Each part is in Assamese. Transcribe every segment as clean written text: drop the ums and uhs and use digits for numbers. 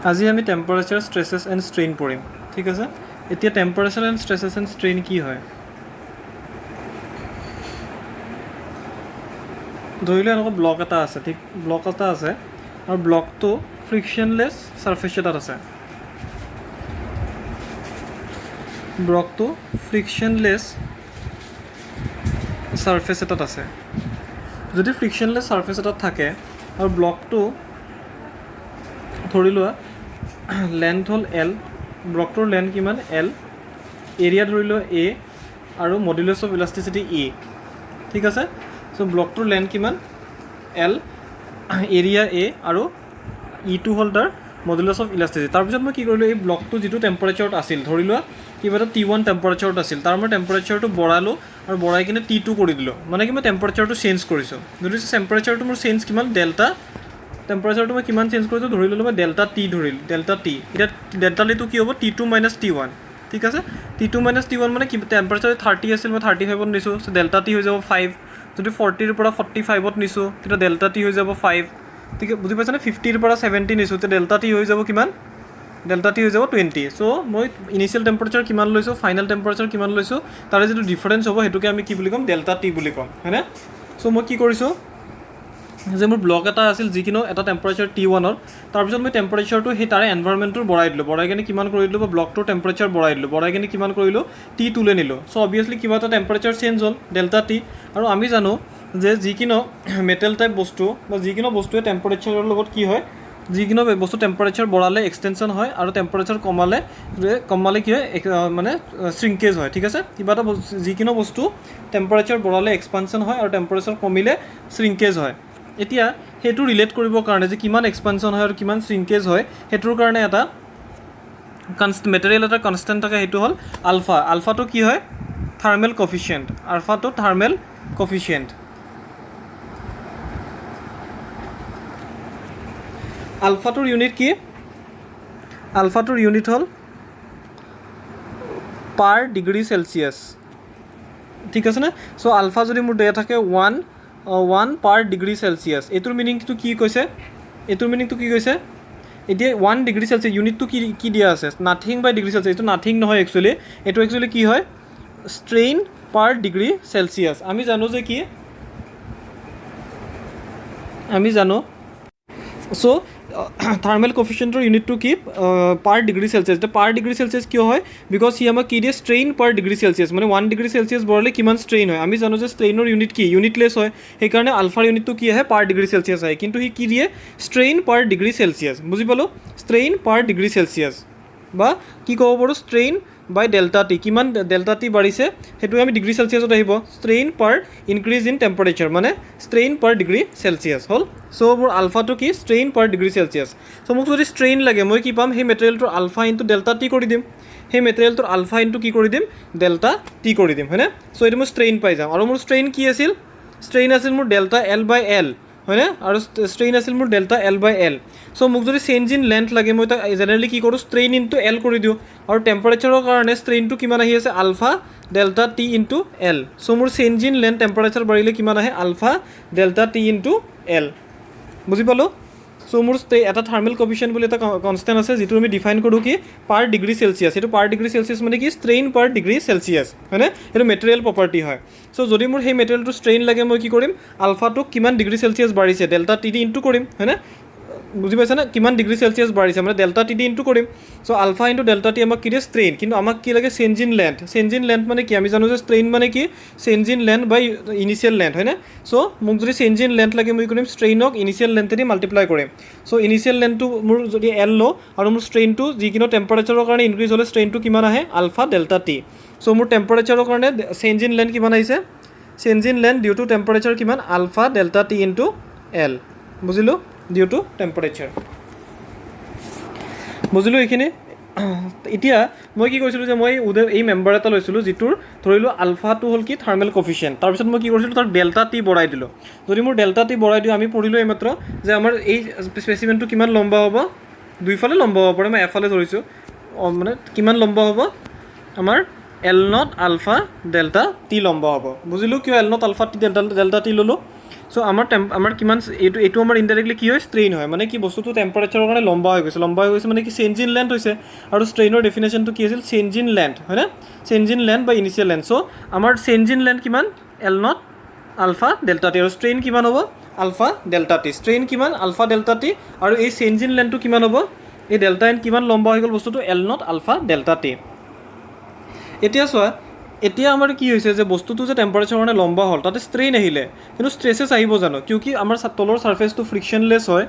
আজি আমি টেম্পারেচার স্ট্রেসেস এন্ড স্ট্রেইন পড়িম ঠিক আছে এতিয়া temperature and stresses and strain কি হয় ধৰিলে এনেকুৱা ব্লক এটা আছে ঠিক ব্লক এটা আছে আৰু ব্লকটো ফ্ৰিকশনলেস সাৰফেস এটাত আছে ব্লকটো ফ্ৰিকশনলেস সাৰফেস এটাত আছে যদি ফ্ৰিকশনলেস সাৰফেস এটাত থাকে আৰু ব্লকটো ধৰি লোৱা লেন্থ হল এল ব্লকটোৰ লেন্থ কিমান এল এৰিয়া ধৰি লোৱা এ আৰু মডুলাছ অফ ইলাষ্টিচিটি ই ঠিক আছে সো ব্লকটোৰ লেন্থ কিমান এল এৰিয়া এ আৰু ইটো হল তাৰ মডুলাছ অফ ইলাষ্টিচিটি তাৰপিছত মই কি কৰিলোঁ এই ব্লকটো যিটো টেম্পাৰেচাৰত আছিল ধৰি লোৱা কিবা এটা T1 টেম্পাৰেচাৰত আছিল তাৰ মই টেম্পাৰেচাৰটো বঢ়ালোঁ আৰু বঢ়াই কিনে T2 কৰি দিলোঁ মানে কি মই টেম্পাৰেচাৰটো চেঞ্জ কৰিছোঁ যদি টেম্পাৰেচাৰটো মোৰ চেঞ্জ কিমান ডেল্টা টেম্পাৰেচাৰটো মই কিমান চেঞ্জ কৰিছোঁ ধৰি ল'লোঁ মই ডেল্টা টি ধৰিলোঁ ডেল্টা টি এতিয়া ডেল্টা টিটো কি হ'ব T2 - T1 ঠিক আছে T2 - T1 মানে কি টেম্পাৰেচাৰ 30 আছিল মই 35ত নিছোঁ সো ডেল্টা টি হৈ যাব 5 যদি 40 ৰ পৰা 45ত নিছোঁ তেতিয়া ডেল্টা টি হৈ যাব 5 ঠিক আছে বুজি পাইছানে 50 ৰ পৰা 70 নিছোঁ তেতিয়া ডেল্টা টি হৈ যাব কিমান ডেল্টা টি হৈ যাব 20 সো মই ইনিশিয়াল টেম্পাৰেচাৰ কিমান লৈছোঁ ফাইনেল টেম্পাৰেচাৰ কিমান লৈছোঁ তাৰে যিটো ডিফাৰেন্স হ'ব হেতুকে আমি কি বুলি ক'ম ডেল্টা টি বুলি ক'ম হয়নে সো মই কি কৰিছোঁ যে মোৰ ব্লক এটা আছিল যিকিনো এটা টেম্পাৰেচাৰ T1 তাৰপিছত মই টেম্পাৰেচাৰটো সেই তাৰে এনভাইৰনমেণ্টৰ বঢ়াই দিলোঁ বঢ়াই কিনে কিমান কৰি দিলোঁ বা ব্লকটোৰ টেম্পাৰেচাৰ বঢ়াই দিলোঁ বঢ়াই কিনে কিমান কৰিলোঁ T2 লৈ নিলোঁ সো অবভিয়াছলি কিবা এটা টেম্পাৰেচাৰ চেঞ্জ হ'ল ডেল্টা টি আৰু আমি জানো যে যিকিনো মেটেল টাইপ বস্তু বা যিকিনো বস্তুৱে টেম্পাৰেচাৰৰ লগত কি হয় যিকিনো বস্তু টেম্পাৰেচাৰ বঢ়ালে এক্সটেনশ্যন হয় আৰু টেম্পাৰেচাৰ কমালে কি হয় মানে শ্ৰিংকেজ হয় ঠিক আছে কিবা এটা যিকিনো বস্তু টেম্পাৰেচাৰ বঢ়ালে এক্সপানশ্যন হয় আৰু টেম্পাৰেচাৰ কমিলে শ্ৰিংকেজ হয় এতিয়া হেতু ৰিলেট কৰিবৰ কাৰণে যে কিমান এক্সপানশ্যন হয় আৰু কিমান শ্ৰিংকেজ হয় হেতুৰ কাৰণে এটা মেটেৰিয়েল এটা কনষ্টেণ্ট থাকে হেতু হ'ল আলফা আলফাটো কি হয় থাৰ্মেল কফিচিয়েণ্ট আলফাটো থাৰ্মেল কফিচিয়েণ্ট আলফাটোৰ ইউনিট কি আলফাটোৰ ইউনিট হ'ল পাৰ ডিগ্ৰী সেলসিয়াছ ঠিক আছে না সো আলফা যদি মোৰ দিয়া থাকে 1 পাৰ ডিগ্ৰী সেলসিয়াছ এটোৰ মিনিংটো কি কৈছে এটোৰ মিনিংটো কি কৈছে এতিয়া 1 ডিগ্ৰী সেলসিয়াছ ইউনিটটো কি দিয়া আছে নাথিং বাই ডিগ্ৰী সেলসিয়াছ এটো নাথিং নহয় একচুয়ালি এটো একচুয়ালি কি হয় স্ট্ৰেইন পাৰ ডিগ্ৰী সেলসিয়াছ আমি জানো যে কি আমি জানো সো থাৰ্মেল কফিচিয়েণ্টৰ ইউনিটটো কি পাৰ ডিগ্ৰী সেলসিয়াছ এটা পাৰ ডিগ্ৰী সেলসিয়াছ কিয় হয় বিকজ হি আমাক কি দিয়ে স্ট্ৰেইন পাৰ ডিগ্ৰী সেলসিয়াছ মানে 1 ডিগ্ৰী সেলসিয়াছ বঢ়ালে কিমান স্ট্ৰেইন হয় আমি জানো যে স্ট্ৰেইনৰ ইউনিট কি ইউনিটলেছ হয় সেইকাৰণে আলফাৰ ইউনিটটো কি আহে পাৰ ডিগ্ৰী সেলসিয়াছ আহে কিন্তু হি কি দিয়ে স্ট্ৰেইন পাৰ ডিগ্ৰী সেলসিয়াছ বুজি পালো স্ট্ৰেইন পাৰ ডিগ্ৰী সেলসিয়াছ বা কি ক'ব পাৰোঁ স্ট্ৰেইন বাই ডেল্টা টি কিমান ডেল্টা টি বাঢ়িছে সেইটো আমি ডিগ্ৰী সেলসিয়াছত আহিব strain per increase in temperature মানে স্ট্ৰেইন পাৰ ডিগ্ৰী সেলসিয়াছ হ'ল সো মোৰ আলফাটো কি স্ট্ৰেইন পাৰ ডিগ্ৰী সেলসিয়াছ সো মোক যদি স্ট্ৰেইন লাগে মই কি পাম সেই মেটেৰিয়েলটোৰ আলফা ইনটু ডেল্টা টি কৰি দিম সেই মেটেৰিয়েলটোৰ আলফা ইনটু কি কৰি দিম ডেল্টা টি কৰি দিম হয়নে সো এইটো মই স্ট্ৰেইন পাই যাম আৰু মোৰ স্ট্ৰেইন কি আছিল স্ট্ৰেইন আছিল মোৰ ডেল্টা এল বাই এল হয়নে আৰু স্ট্ৰেইন আছিল মোৰ delta L by L so মোক যদি চেঞ্জ ইন লেন্থ লাগে মই তাক জেনেৰেলি কি কৰোঁ স্ট্ৰেইন ইনটু এল কৰি দিওঁ আৰু টেম্পাৰেচাৰৰ কাৰণে স্ট্ৰেইনটো কিমান আহি আছে alpha delta T into L so মোৰ চেঞ্জ ইন লেন্থ টেম্পাৰেচাৰ বাঢ়িলে কিমান আহে alpha delta T into L বুজি পালোঁ সো মোৰ এটা থাৰ্মেল কফিচিয়েণ্ট বুলি এটা কনষ্টেণ্ট আছে যিটো আমি ডিফাইন কৰোঁ কি পাৰ ডিগ্ৰী সেলসিয়াছ এইটো পাৰ ডিগ্ৰী সেলসিয়াছ মানে কি স্ট্ৰেইন পাৰ ডিগ্ৰী সেলসিয়াছ হয়নে এইটো মেটেৰিয়েল প্ৰপাৰ্টি হয় সো যদি মোৰ সেই মেটেৰিয়েলটো স্ট্ৰেইন লাগে মই কি কৰিম আলফাটোক কিমান ডিগ্ৰী সেলসিয়াছ বাঢ়িছে ডেল্টা টি ডি ইনটু কৰিম হয়নে বুজি পাইছে না কিমান ডিগ্ৰী সেলসিয়াছ বাঢ়িছে মানে ডেল্টা টি ডি ইনটু কৰিম so alpha into delta T আমাক কি দিয়ে স্ট্ৰেইন কিন্তু আমাক কি লাগে চেঞ্জ ইন লেন্থ মানে কি আমি জানো যে স্ট্ৰেইন মানে কি change in length by initial length হয়নে সো মোক যদি চেঞ্জ ইন লেন্থ লাগে মই কৰিম স্ট্ৰেইনক ইনিচিয়েল লেন্থেদি মাল্টিপ্লাই কৰিম সো ইনিচিয়েল লেন্থটো মোৰ যদি এল লওঁ আৰু মোৰ স্ট্ৰেইনটো যিকিনো টেম্পাৰেচাৰৰ কাৰণে ইনক্ৰিজ হ'লে স্ট্ৰেইনটো কিমান আহে আলফা ডেল্টা টি সো মোৰ টেম্পাৰেচাৰৰ কাৰণে চেঞ্জ ইন লেন্থ কিমান আহিছে change in length due to temperature কিমান alpha delta T into L বুজিলোঁ ডিউ টু টেম্পাৰেচাৰ বুজিলোঁ এইখিনি এতিয়া মই কি কৰিছিলোঁ যে মই এই মেম্বাৰ এটা লৈছিলোঁ যিটোৰ ধৰিলোঁ আলফাটো হ'ল কি থাৰ্মেল কফিচিয়েণ্ট তাৰপিছত মই কি কৰিছিলোঁ তাৰ ডেল্টা টি বঢ়াই দিলোঁ যদি মোৰ ডেল্টা টি বঢ়াই দিওঁ আমি পঢ়িলোঁ এইমাত্ৰ যে আমাৰ এই স্পেচিমেনটো কিমান লম্বা হ'ব দুইফালে লম্বা হ'ব পাৰে মই এফালে ধৰিছোঁ মানে কিমান লম্বা হ'ব আমাৰ L naught alpha delta T লম্বা হ'ব বুজিলোঁ কিয় L naught alpha T delta T ল'লোঁ চ' আমাৰ কিমান এইটো আমাৰ ইনডাইৰেক্টলি কি হয় ষ্ট্ৰেইন হয় মানে কি বস্তুটো টেম্পাৰেচাৰৰ কাৰণে লম্বা হৈ গৈছে মানে কি চেঞ্জ ইন লেন্থ হৈছে আৰু ষ্ট্ৰেইনৰ ডেফিনেশ্যনটো কি আছিল চেঞ্জ ইন লেন্থ হয়নে চেঞ্জ ইন লেন্থ বা ইনিচিয়েল লেন্থ চ' আমাৰ চেঞ্জ ইন লেন্থ কিমান L naught alpha delta T আৰু ষ্ট্ৰেইন কিমান হ'ব আলফা ডেল্টা টি ষ্ট্ৰেইন কিমান আলফা ডেল্টা টি আৰু এই চেঞ্জ ইন লেন্থটো কিমান হ'ব এই ডেল্টা এন কিমান লম্বা হৈ গ'ল বস্তুটো L naught alpha delta T এতিয়া চোৱা এতিয়া আমাৰ কি হৈছে যে বস্তুটো যে টেম্পাৰেচাৰৰ কাৰণে লম্বা হ'ল তাতে ষ্ট্ৰেইন আহিলে কিন্তু ষ্ট্ৰেছেছ আহিব জানো কিউকি আমাৰ তলৰ ছাৰ্ফেচটো ফ্ৰিকশ্যনলেছ হয়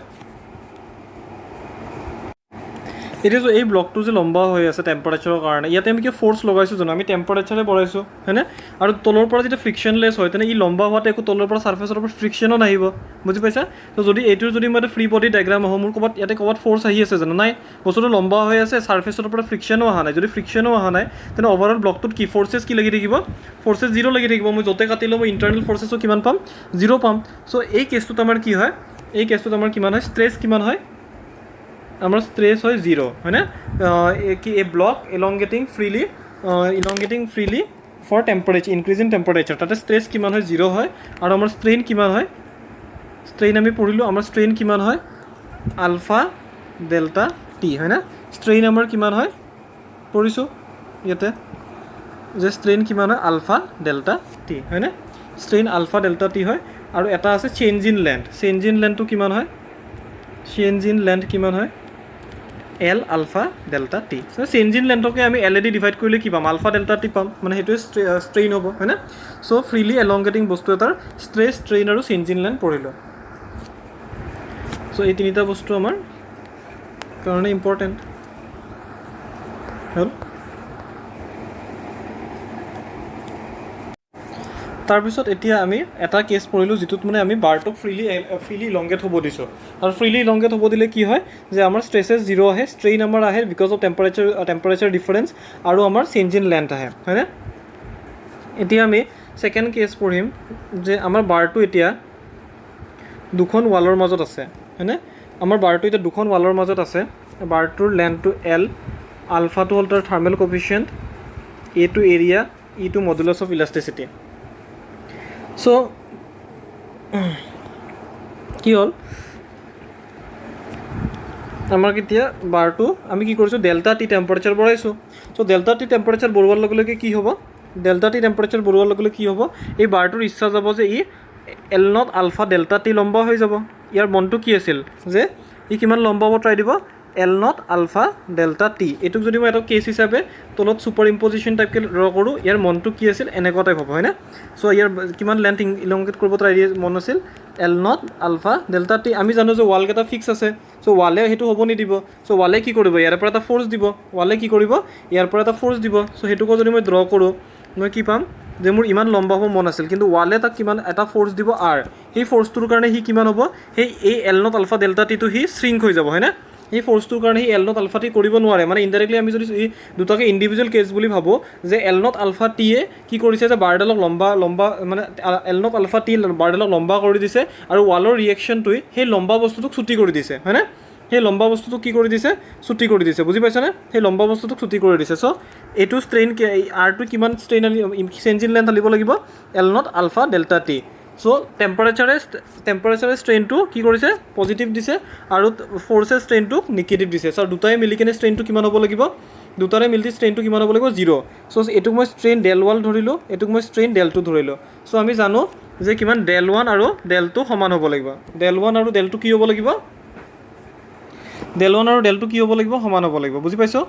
এতিয়া যে এই ব্লকটো যে লম্বা হৈ আছে টেম্পাৰেচাৰৰ কাৰণে ইয়াতে আমি কি ফ'ৰ্চ লগাইছোঁ জানো আমি টেম্পাৰেচাৰে বঢ়াইছোঁ হয়নে আৰু তলৰ পৰা যেতিয়া ফ্ৰিকশ্যনলেছ হয় তেনে ই লম্বা হোৱাতে একো তলৰ পৰা ছাৰ্ফেচৰ পৰা ফ্ৰিকশ্যনো নাহিব বুজি পাইছা তো যদি এইটোৰ যদি মই এটা ফ্ৰী বডি ডায়েগ্ৰাম আহোঁ মোৰ ক'ৰবাত ফ'ৰ্চ আহি আছে জানো নাই বস্তুটো লম্বা হৈ আছে ছাৰ্ফেচৰ পৰা ফ্ৰিকশ্যনো অহা নাই যদি ফ্ৰিকশ্যনো অহা নাই তেনে অভাৰঅল ব্লকটোত কি ফ'ৰ্চেছ কি লাগি থাকিব ফ'ৰ্চেছ জিৰ' লাগি থাকিব মই য'তে কাটিলেও মই ইণ্টাৰনেল ফ'ৰ্চেছো কিমান পাম জিৰ' পাম চ' এই কেছটোত আমাৰ কি হয় এই কেছটোত আমাৰ কিমান হয় ষ্ট্ৰেছ কিমান হয় আমাৰ ষ্ট্ৰেছ হয় জিৰ' হয়নে কি a block elongating freely for temperature increase in temperature তাতে ষ্ট্ৰেছ কিমান হয় জিৰ' হয় আৰু আমাৰ ষ্ট্ৰেইন কিমান হয় ষ্ট্ৰেইন আমি পঢ়িলোঁ আমাৰ ষ্ট্ৰেইন কিমান হয় আলফা ডেল্টা টি হয়নে ষ্ট্ৰেইন আমাৰ কিমান হয় পঢ়িছোঁ ইয়াতে যে ষ্ট্ৰেইন কিমান হয় আলফা ডেল্টা টি হয়নে ষ্ট্ৰেইন আলফা ডেল্টা টি হয় আৰু এটা আছে চেঞ্জ ইন লেন্থটো কিমান হয় চেঞ্জ ইন লেন্থ কিমান হয় L alpha delta T change in লেন্থকে আমি এল এডি ডিভাইড কৰিলে কি পাম আলফা ডেল্টা টি পাম মানে সেইটোৱে ষ্ট্ৰেইন হ'ব হয়নে চ' ফ্ৰীলি এলংগেটিং বস্তু এটাৰ ষ্ট্ৰেছ ষ্ট্ৰেইন আৰু চেঞ্জ ইন লেন্থ পঢ়িলোঁ চ' এই তিনিটা বস্তু আমাৰ কাৰণে ইম্পৰ্টেণ্ট হ'ল তাৰপিছত এতিয়া আমি এটা কেছ পঢ়িলোঁ যিটোত মানে আমি বাৰটোক ফ্ৰীলি ইলংগেট হ'ব দিছোঁ আৰু ফ্ৰীলি ইলংগেট হ'ব দিলে কি হয় যে আমাৰ ষ্ট্ৰেছেছ জিৰ' আহে ষ্ট্ৰেইন আমাৰ আহে বিকজ অফ টেম্পাৰেচাৰ ডিফাৰেঞ্চ আৰু আমাৰ চেঞ্জ ইন লেন্থ আহে হয়নে এতিয়া আমি ছেকেণ্ড কেছ পঢ়িম যে আমাৰ বাৰটো এতিয়া দুখন ৱালৰ মাজত আছে হয়নে আমাৰ বাৰটো এতিয়া দুখন ৱালৰ মাজত আছে বাৰটোৰ লেন্থটো এল আলফাটো হ'ল তাৰ থাৰ্মেল কফিচিয়েণ্ট এটো এৰিয়া ইটো মডুলাছ অফ ইলাষ্টিচিটি চ' কি হ'ল আমাক এতিয়া বাৰটো আমি কি কৰিছোঁ ডেল্টা টি টেম্পাৰেচাৰ বঢ়াইছোঁ চ' ডেল্টা টি টেম্পাৰেচাৰ বঢ়োৱাৰ লগে লগে কি হ'ব ডেল্টা টি টেম্পাৰেচাৰ বঢ়োৱাৰ লগে লগে কি হ'ব এই বাৰটোৰ ইচ্ছা যাব যে ই L naught alpha delta T লম্বা হৈ যাব ইয়াৰ মনটো কি আছিল যে ই কিমান লম্বা হ'ব ট্ৰাই দিব L naught alpha delta T এইটোক যদি মই এটা কেছ হিচাপে তলত ছুপাৰ ইম্পজিশ্যন টাইপকৈ ড্ৰ কৰোঁ ইয়াৰ মনটো কি আছিল এনেকুৱা টাইপ হ'ব হয়নে চ' ইয়াৰ কিমান লেন্থ ইলংগেট কৰিব ট্ৰাই মন আছিল L naught alpha delta T আমি জানো যে ৱালকেইটা ফিক্স আছে চ' ৱালে সেইটো হ'ব নিদিব চ' ৱালে কি কৰিব ইয়াৰ পৰা এটা ফ'ৰ্চ দিব চ' সেইটোকো যদি মই ড্ৰ কৰোঁ মই কি পাম যে মোৰ ইমান লম্বা হ'ব মন আছিল কিন্তু ৱালে তাক কিমান এটা ফ'ৰ্চ দিব আৰ সেই ফ'ৰ্চটোৰ কাৰণে সি কিমান হ'ব সেই এই এল নট আলফা ডেল্টা টিটো সি শ্ৰিংক হৈ যাব হয়নে সেই ফ'ৰ্চটোৰ কাৰণে সি এল নট আলফা টি কৰিব নোৱাৰে মানে ইনডাইৰেক্টলি আমি যদি এই দুটাকে ইণ্ডিভিজুৱেল কেছ বুলি ভাবোঁ যে এল নট আলফা টিয়ে কি কৰিছে যে বাৰডালক লম্বা মানে এল নট আলফা টি বাৰডালক লম্বা কৰি দিছে আৰু ৱালৰ ৰিয়েকশ্যনটোৱে সেই লম্বা বস্তুটোক ছুটি কৰি দিছে হয়নে সেই লম্বা বস্তুটোক কি কৰি দিছে ছুটি কৰি দিছে বুজি পাইছানে সেই লম্বা বস্তুটোক ছুটি কৰি দিছে চ' এইটো ষ্ট্ৰেইন আৰটো কিমান ষ্ট্ৰেইন চেঞ্জ ইন লেন্থ আনিব লাগিব L naught alpha delta T so' টেম্পাৰেচাৰে ষ্ট্ৰেইনটো কি কৰিছে পজিটিভ দিছে আৰু ফ'ৰ্চে ষ্ট্ৰেইনটোক নিগেটিভ দিছে চ' দুটাই মিলি কিনে ষ্ট্ৰেইনটো কিমান হ'ব লাগিব দুটাৰে মিলি ষ্ট্ৰেইনটো কিমান হ'ব লাগিব জিৰ' চ' এইটোক মই ষ্ট্ৰেইন ডেল ৱান ধৰিলোঁ এইটোক মই ষ্ট্ৰেইন ডেল টু ধৰিলোঁ চ' আমি জানো যে কিমান ডেল ওৱান আৰু ডেল টু সমান হ'ব লাগিব ডেল ওৱান আৰু ডেল টু কি হ'ব লাগিব সমান হ'ব লাগিব বুজি পাইছোঁ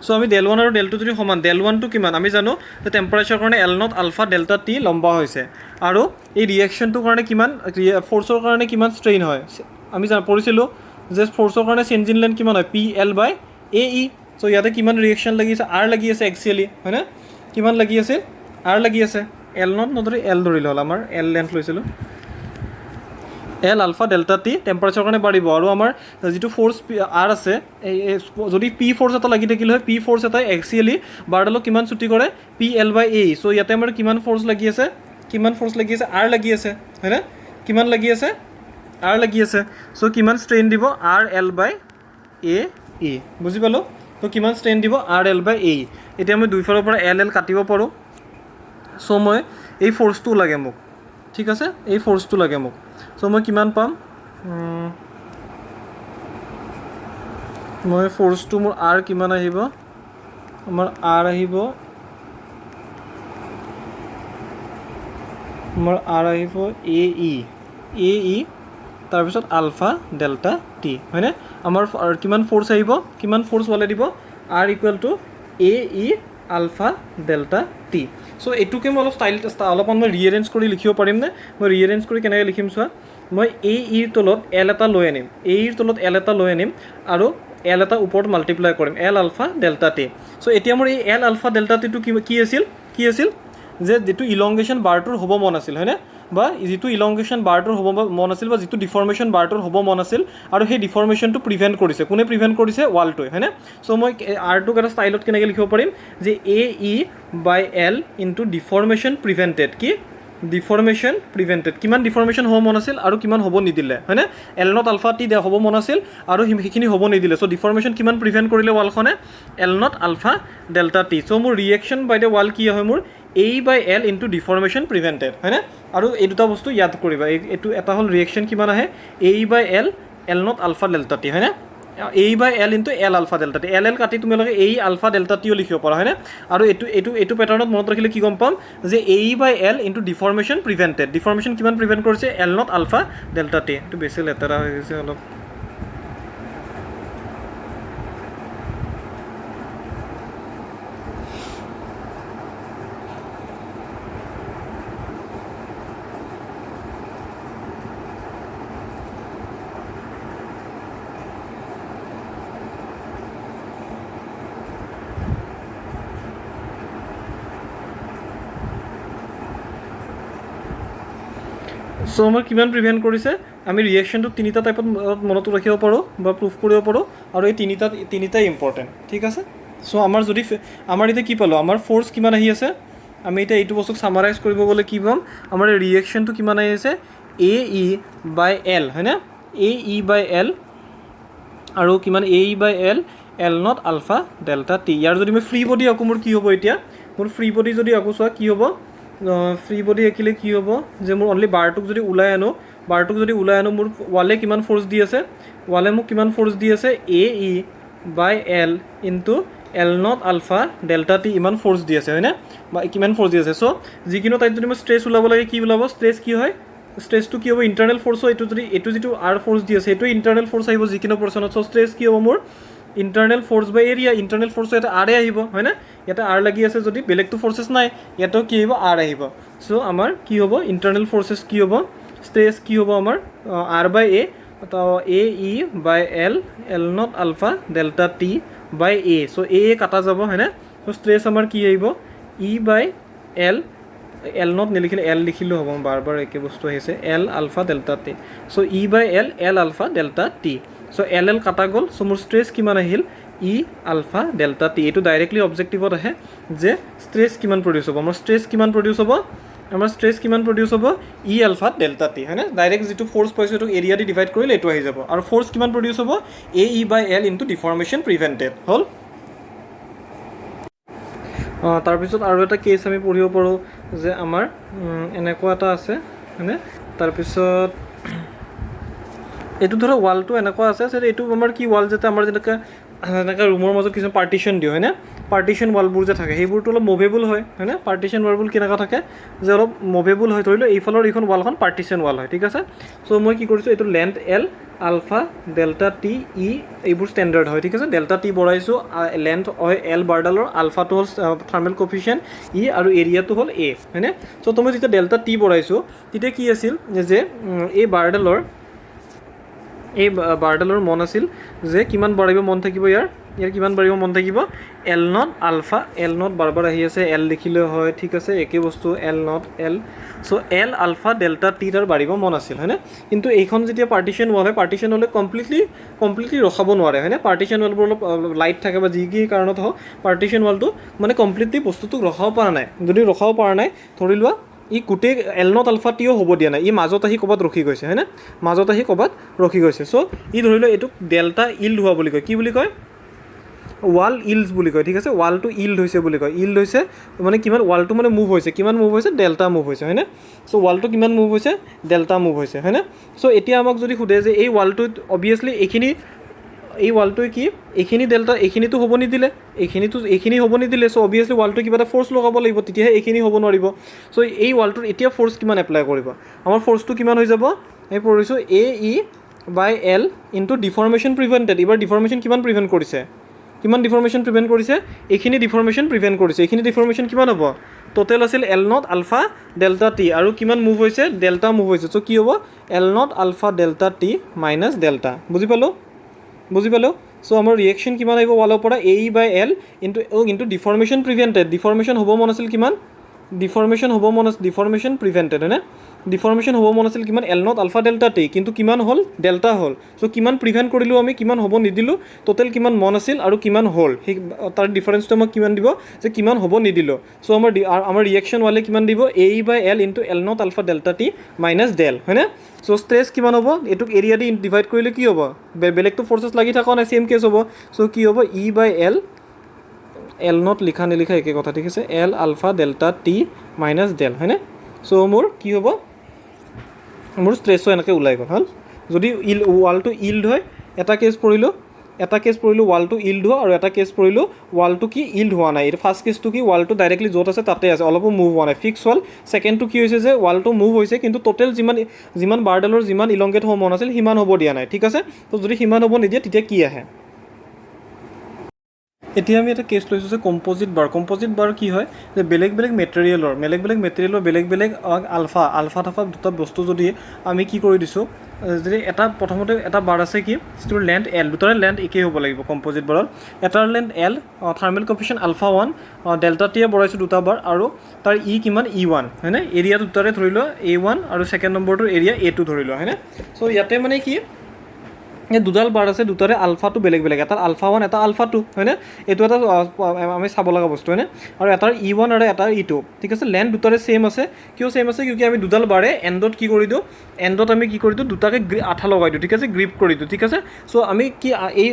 চ' আমি ডেল ওৱান আৰু ডেল টু যদি সমান ডেল ওৱানটো কিমান আমি জানো যে টেম্পাৰেচাৰৰ কাৰণে L naught alpha delta T লম্বা হৈছে আৰু এই ৰিয়েকশ্যনটোৰ কাৰণে কিমান ফ'ৰ্চৰ কাৰণে কিমান ষ্ট্ৰেইন হয় আমি পঢ়িছিলোঁ যে ফ'ৰ্চৰ কাৰণে চেঞ্জ ইন লেন্থ কিমান হয় পি এল বাই এ ই চ' ইয়াতে কিমান ৰিয়েকশ্যন লাগি আছে আৰ লাগি আছে এক্সুৱেলি হয়নে কিমান লাগি আছে আৰ লাগি আছে এল নট নধৰি এল ধৰিলে হ'ল আমাৰ এল লেন্থ লৈছিলোঁ এল আলফা ডেল্টা টি টেম্পাৰেচাৰৰ কাৰণে বাঢ়িব আৰু আমাৰ যিটো ফ'ৰ্চ আৰ আছে যদি পি ফ'ৰ্চ এটা লাগি থাকিলে হয় পি ফ'ৰ্চ এটাই এক্সুৱেলি বাৰডালক কিমান ছুটি কৰে পি এল বাই এ চ' ইয়াতে আমাৰ কিমান ফ'ৰ্চ লাগি আছে আৰ লাগি আছে হয়নে কিমান লাগি আছে আৰ লাগি আছে চ' কিমান ষ্ট্ৰেইন দিব আৰ এল বাই এ ই বুজি পালোঁ ত' কিমান ষ্ট্ৰেইন দিব আৰ এল বাই এ এতিয়া মই দুইফালৰ পৰা এল কাটিব পাৰোঁ চ' মই এই ফ'ৰ্চটো লাগে মোক ঠিক আছে এই ফ'ৰ্চটো লাগে মোক চ' মই কিমান পাম মই ফ'ৰ্চটো মোৰ আৰ কিমান আহিব আমাৰ আৰ আহিব আমাৰ আৰ আহিব এ ই তাৰপিছত আলফা ডেল্টা টি হয়নে আমাৰ কিমান ফ'ৰ্চ আহিব কিমান ফ'ৰ্চ ওলাই দিব R equal to A E alpha delta T so' এইটোকে মই অলপমান মই ৰিএৰেঞ্জ কৰি লিখিব পাৰিমনে মই ৰিএৰেঞ্জ কৰি কেনেকৈ লিখিম চোৱা মই এ ইৰ তলত এল এটা লৈ আনিম এ ইৰ তলত এল এটা লৈ আনিম আৰু এল এটা ওপৰত মাল্টিপ্লাই কৰিম এল আলফা ডেল্টা টি চ' এতিয়া মোৰ এই এল আলফা ডেল্টা টিটো কি আছিল যে যিটো ইলংগেশ্যন বাৰটোৰ হ'ব মন আছিল হয়নে বা যিটো ইলংগেশ্যন বাৰটোৰ হ'ব মন আছিল বা যিটো ডিফৰ্মেশ্যন বাৰটোৰ হ'ব মন আছিল আৰু সেই ডিফৰ্মেশ্যনটো প্ৰিভেণ্ট কৰিছে কোনে প্ৰিভেণ্ট কৰিছে ৱালটোৱে হয়নে চ' মই আৰটোক এটা ষ্টাইলত কেনেকৈ লিখিব পাৰিম যে এ ই বাই এল ইনটু ডিফৰ্মেশ্যন প্ৰিভেণ্টেড কি ডিফৰ্মেশ্যন প্ৰিভেণ্টেড কিমান ডিফৰ্মেশ্যন হ'ব মন আছিল আৰু কিমান হ'ব নিদিলে হয়নে এল নট আলফা টি হ'ব মন আছিল আৰু সেইখিনি হ'ব নিদিলে চ' ডিফৰ্মেশ্যন কিমান প্ৰিভেণ্ট কৰিলে ৱালখনে L naught alpha delta T so' মোৰ ৰিয়েকশ্যন বাই দ্য ৱাল কি হয় মোৰ এ বাই এল ইনটু ডিফৰ্মেশ্যন প্ৰিভেণ্টেড হয়নে আৰু এই দুটা বস্তু ইয়াদ কৰিবা এইটো এটা হ'ল ৰিয়েকশ্যন কিমান আহে A by L naught alpha delta T হয়নে A by L into L alpha delta T L কাটি তোমালোকে এই আলফা ডেল্টা টিও লিখিব পাৰা হয়নে আৰু এইটো পেটাৰ্ণত মনত ৰাখিলে কি গম পাম যে এ বাই এল ইনটু ডিফৰ্মেশ্যন প্ৰিভেণ্টেড ডিফৰ্মেশ্যন কিমান প্ৰিভেণ্ট কৰিছে L naught alpha delta T এইটো বেছি লেতেৰা হৈ গৈছে অলপ চ' আমাৰ কিমান প্ৰিভেণ্ট কৰিছে আমি ৰিয়েকশ্যনটো তিনিটা টাইপত মনত ৰাখিব পাৰোঁ বা প্ৰুফ কৰিব পাৰোঁ আৰু এই তিনিটাই ইম্পৰ্টেণ্ট ঠিক আছে চ' আমাৰ যদি আমাৰ এতিয়া কি পালোঁ আমাৰ ফ'ৰ্চ কিমান আহি আছে আমি এতিয়া এইটো বস্তুক ছামাৰাইজ কৰিব গ'লে কি পাম আমাৰ ৰিয়েকশ্যনটো কিমান আহি আছে এ ই বাই এল হয়নে এ ই বাই এল আৰু কিমান A E by L naught alpha delta T ইয়াৰ যদি মই ফ্ৰী বডি আঁকো মোৰ কি হ'ব এতিয়া মোৰ ফ্ৰী বডি যদি আঁকো চোৱা কি হ'ব ফ্ৰী বডি আঁকিলে কি হ'ব যে মোৰ অনলি বাৰটোক যদি ওলাই আনো মোৰ ৱালে কিমান ফ'ৰ্চ দি আছে ৱালে মোক কিমান ফ'ৰ্চ দি আছে A E by L into L naught alpha delta T ইমান ফ'ৰ্চ দি আছে হয়নে বা কিমান ফ'ৰ্চ দি আছে চ' যিকোনো টাইপ যদি মই ষ্ট্ৰেছ ওলাব লাগে কি ওলাব ষ্ট্ৰেছ কি হয় ষ্ট্ৰেছটো কি হ'ব ইণ্টাৰনেল ফ'ৰ্চ হয় এইটো যিটো আৰ ফ'ৰ্চ দি আছে এইটো ইণ্টাৰনেল ফ'ৰ্চ আহিব যিকোনো পৰ্চনত চ' ষ্ট্ৰেছ কি হ'ব মোৰ ইণ্টাৰনেল ফ'ৰ্চ বাই এৰিয়া ইণ্টাৰনেল ফ'ৰ্চটো ইয়াতে আৰে আহিব হয়নে ইয়াতে আৰ লাগি আছে যদি বেলেগটো ফ'ৰ্চেছ নাই ইয়াতেও কি আহিব আৰ আহিব চ' আমাৰ কি হ'ব ইণ্টাৰনেল ফ'ৰ্চেছ কি হ'ব ষ্ট্ৰেছ কি হ'ব আমাৰ R by A E by L naught alpha delta T by A so' A কাটা যাব হয়নে চ' ষ্ট্ৰেছ আমাৰ কি আহিব ই বাই এল নট নিলিখিলে এল লিখিলেও হ'ব বাৰ বাৰ একে বস্তু আহিছে L alpha delta T so' E by L alpha delta T so' L কাটা গ'ল চ' মোৰ ষ্ট্ৰেছ কিমান আহিল ই আলফা ডেল্টা টি এইটো ডাইৰেক্টলি অবজেক্টিভত আহে যে ষ্ট্ৰেছ কিমান প্ৰডিউচ হ'ব আমাৰ ষ্ট্ৰেছ কিমান প্ৰডিউচ হ'ব ই আলফা ডেল্টা টি হয়নে ডাইৰেক্ট যিটো ফ'ৰ্চ পাইছোঁ এইটো এৰিয়া দি ডিভাইড কৰিলে এইটো আহি যাব আৰু ফ'ৰ্চ কিমান প্ৰডিউচ হ'ব এ ই বাই এল ইনটু ডিফৰ্মেশ্যন প্ৰিভেণ্টেড হ'ল তাৰপিছত আৰু এটা কেছ আমি পঢ়িব পাৰোঁ যে আমাৰ এনেকুৱা এটা আছে হয়নে তাৰপিছত এইটো ধৰক ৱালটো এনেকুৱা আছে যে এইটো আমাৰ কি ৱাল যাতে আমাৰ যেনেকৈ ৰুমৰ মাজত কিছুমান পাৰ্টিশ্যন দিওঁ হয়নে পাৰ্টিশ্যন ৱালবোৰ যে থাকে সেইবোৰতো অলপ মুভেবল হয়নে পাৰ্টিশ্যন ৱালবোৰ কেনেকুৱা থাকে যে অলপ মুভেবল হয় ধৰি লওক এইফালৰ এইখন ৱালখন পাৰ্টিশ্যন ৱাল হয় ঠিক আছে চ' মই কি কৰিছোঁ এইটো length L alpha delta T E এইবোৰ ষ্টেণ্ডাৰ্ড হয় ঠিক আছে ডেল্টা টি বঢ়াইছোঁ লেন্থ হয় এল বাৰডালৰ আলফাটো হ'ল থাৰ্মেল কফিচিয়েণ্ট ই আৰু এৰিয়াটো হ'ল এ হয়নে চ' তো মই যেতিয়া ডেল্টা টি বঢ়াইছোঁ তেতিয়া কি আছিল যে এই বাৰডালৰ মন আছিল যে কিমান বাঢ়িব মন থাকিব ইয়াৰ কিমান বাঢ়িব মন থাকিব L naught alpha L naught বাৰ বাৰ আহি আছে এল লিখিলেও হয় ঠিক আছে একে বস্তু L naught L so' L alpha delta T তাৰ বাঢ়িব মন আছিল হয়নে কিন্তু এইখন যেতিয়া পাৰ্টিশ্যন ৱাল হয় পাৰ্টিশ্যন হ'লে কমপ্লিটলি ৰখাব নোৱাৰে হয়নে পাৰ্টিশ্যন ৱালবোৰ অলপ লাইট থাকে বা যি কি কাৰণত হওক পাৰ্টিশ্যন ৱালটো মানে কমপ্লিটলি বস্তুটোক ৰখাব পৰা নাই যদি ৰখাব পৰা নাই ধৰি লোৱা ই গোটেই এল নট আলফা টিও হ'ব দিয়া নাই ই মাজত আহি ক'ৰবাত ৰখি গৈছে হয়নে চ' ই ধৰি লওক এইটোক ডেল্টা ইল্ড হোৱা বুলি কয় কি বুলি কয় ৱাল ইল্ডছ বুলি কয়, ঠিক আছে, ৱালটো ইল্ড হৈছে বুলি কয়। ইল্ড হৈছে মানে কিমান, ৱালটো মানে মুভ হৈছে, কিমান মুভ হৈছে, ডেল্টা মুভ হৈছে, হয়নে? চ' ৱালটো কিমান মুভ হৈছে, ডেল্টা মুভ হৈছে, হয়নে? চ' এতিয়া আমাক যদি সোধে যে এই ৱালটোত অবভিয়াছলি এই ৱালটোৱে কি, এইখিনি ডেল্টা, এইখিনিতো হ'ব নিদিলে, এইখিনি হ'ব নিদিলে, চ' অবভিয়াছলি ৱালটো কিবা এটা ফ'ৰ্চ লগাব লাগিব, তেতিয়াহে এইখিনি হ'ব নোৱাৰিব। চ' এই ৱালটোত এতিয়া ফ'ৰ্চ কিমান এপ্লাই কৰিব, আমাৰ ফ'ৰ্চটো কিমান হৈ যাব, আমি পঢ়িছোঁ AE/L ইনটু ডিফৰ্মেশ্যন প্ৰিভেণ্টেড। এইবাৰ ডিফৰ্মেশ্যন কিমান প্ৰিভেণ্ট কৰিছে, কিমান ডিফৰ্মেশ্যন প্ৰিভেণ্ট কৰিছে, এইখিনি ডিফৰ্মেশ্যন প্ৰিভেণ্ট কৰিছে। এইখিনি ডিফৰ্মেশ্যন কিমান হ'ব, টোটেল আছিল L0 আলফা ডেল্টা টি, আৰু কিমান মুভ হৈছে, ডেল্টা মুভ হৈছে। চ' কি হ'ব, L0 alpha delta T minus delta. বুজি পালোঁ? চ' আমাৰ ৰিয়েকশ্যন কিমান আহিব ৱালৰ পৰা, AE/L ইনটু ডিফৰ্মেশ্যন প্ৰিভেণ্টেড। ডিফৰ্মেশ্যন হ'ব মন আছিল কিমান, ডিফৰ্মেশ্যন প্ৰিভেণ্টেড, হয়নে? ডিফৰ্মেশ্যন হ'ব মন আছিল কিমান, L0 আলফা ডেল্টা টি, কিন্তু কিমান হ'ল, ডেল্টা হ'ল। চ' কিমান প্ৰিভেণ্ট কৰিলোঁ আমি, কিমান হ'ব নিদিলোঁ, টোটেল কিমান মন আছিল আৰু কিমান হ'ল, সেই তাৰ ডিফাৰেঞ্চটো আমাক কিমান দিব, যে কিমান হ'ব নিদিলোঁ। চ' আমাৰ ৰিয়েকশ্যন ৱালে কিমান দিব, AE/L into L0 alpha delta T minus del, হয়নে? চ' ষ্ট্ৰেছ কিমান হ'ব, এইটোক এৰিয়া দি ডিভাইড কৰিলে কি হ'ব, বেলেগটো ফ'ৰ্চেছ লাগি থকা নাই, ছেম কেছ হ'ব। চ' কি হ'ব, E/L, L0 লিখা নিলিখা একে কথা, ঠিক আছে, L alpha delta T minus del, হয়নে? চ' মোৰ কি হ'ব, মোৰ ষ্ট্ৰেছো এনেকৈ ওলাই গ'ল, হ'ল। যদি ৱালটো ইল্ড হয়, এটা কেছ পৰিলোঁ ৱালটো ইল্ড হোৱা, আৰু এটা কেছ পৰিলোঁ ৱালটো কি ইল্ড হোৱা নাই। এইটো ফাৰ্ষ্ট কেছটো কি, ৱালটো ডাইৰেক্টলি য'ত আছে তাতে আছে, অলপো মুভ হোৱা নাই, ফিক্স হ'ল। ছেকেণ্ডটো কি হৈছে যে ৱালটো মুভ হৈছে, কিন্তু টোটেল যিমান বাৰডালৰ যিমান ইলংগেট হ'ব মন আছিল সিমান হ'ব দিয়া নাই, ঠিক আছে। তো যদি সিমান হ'ব নিদিয়ে তেতিয়া কি আহে, এতিয়া আমি এটা কেছ লৈছোঁ যে কম্প'জিট বাৰ কি হয়, যে বেলেগ বেলেগ মেটেৰিয়েলৰ বেলেগ বেলেগ আলফা থকা দুটা বস্তু যদি আমি কি কৰি দিছোঁ, যদি প্ৰথমতে এটা বাৰ আছে কি, যিটোৰ লেন্থ L, দুটাৰে লেন্থ একেই হ'ব লাগিব কম্প'জিট বাৰৰ। এটাৰ length L, thermal coefficient alpha 1, delta টিয়ে বঢ়াইছোঁ দুটা বাৰ, আৰু তাৰ কিমান E1, হয়নে? এৰিয়া দুটাৰে ধৰি লোৱা A1, আৰু ছেকেণ্ড নম্বৰটোৰ এৰিয়া A2 ধৰি লোৱা, হয়নে? চ' ইয়াতে মানে কি, এই দুডাল বাৰ আছে, দুটাৰে আলফাটো বেলেগ বেলেগ, এটা আলফা 1, এটা আলফা 2, হয়নে? এইটো এটা আমি চাব লগা বস্তু, হয়নে? আৰু এটাৰ E1 আৰু এটাৰ E2, ঠিক আছে। লেন্থ দুটাৰে ছেইম আছে, কিয় ছেইম আছে, কিয় আমি দুডাল বাৰে এণ্ডত কি কৰি দিওঁ, আমি কি কৰি দিওঁ, দুটাকে আঠা লগাই দিওঁ, ঠিক আছে, গ্ৰিপ কৰি দিওঁ, ঠিক আছে। চ' আমি কি এই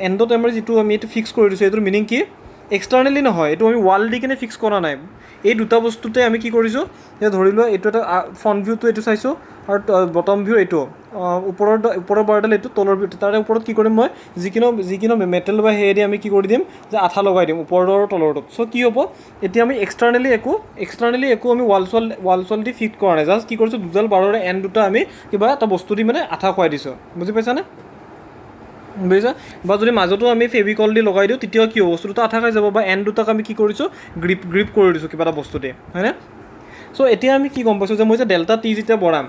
এণ্ডত আমাৰ যিটো আমি এইটো ফিক্স কৰি দিছোঁ, এইটোৰ মিনিং কি, এক্সটাৰ্নেলি নহয়, এইটো আমি ৱাল দি কিনে ফিক্স কৰা নাই। এই দুটা বস্তুতে আমি কি কৰিছোঁ, যে ধৰি লোৱা এইটো এটা ফ্ৰণ্ট ভিউটো এইটো চাইছোঁ, আৰু বটম ভিউ এইটো, ওপৰৰ বাৰডাল এইটো, তলৰ ভিউ, তাৰে ওপৰত কি কৰিম মই, যিকোনো মেটেল বা হেৰি আমি কি কৰি দিম, যে আঠা লগাই দিম ওপৰৰ আৰু তলৰটোত। চ' কি হ'ব, এতিয়া আমি এক্সটাৰ্নেলি একো আমি ৱাল চোৱাল দি ফিক্স কৰা নাই, জাষ্ট কি কৰিছোঁ, দুডাল বাৰৰে এণ্ড দুটা আমি কিবা এটা বস্তু দি মানে আঠা খুৱাই দিছোঁ, বুজি পাইছানে? বুজিছা? বা যদি মাজতো আমি ফেভিকল দি লগাই দিওঁ, তেতিয়াও কি হ'ব, বস্তু দুটা আঠা খাই যাব, বা এণ্ড দুটাক আমি কি কৰিছোঁ, গ্ৰিপ কৰি দিছোঁ কিবা এটা বস্তু দি, হয়নে? চ' এতিয়া আমি কি গম পাইছোঁ, যে মই যে ডেল্টা টি যেতিয়া বঢ়াম,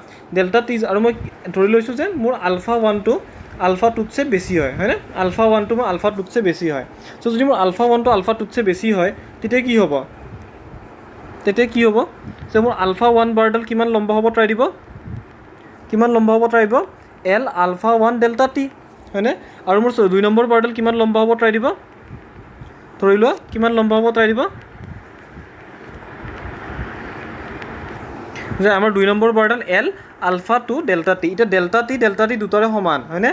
আৰু মই ধৰি লৈছোঁ যে মোৰ আলফা 1টো আলফা 2তছে বেছি হয়, হয়নে? আলফা 1টো মোৰ আলফা 2তছে বেছি হয়। চ' যদি মোৰ আলফা 1টো আলফা 2তছে বেছি হয়, তেতিয়া কি হ'ব, যে মোৰ আলফা 1 বাৰডাল কিমান লম্বা হ'ব ট্ৰাই দিব, L আলফা 1 ডেল্টা টি, হয়নে? আৰু মোৰ 2 নম্বৰ বাৰডাল কিমান লম্বা হ'ব ট্ৰাই দিব, ধৰি লোৱা কিমান লম্বা হ'ব ট্ৰাই দিব, যে আমাৰ 2 নম্বৰ বাৰডাল L আলফা 2 ডেল্টা টি। এতিয়া ডেল্টা টি দুটাৰে সমান, হয়নে?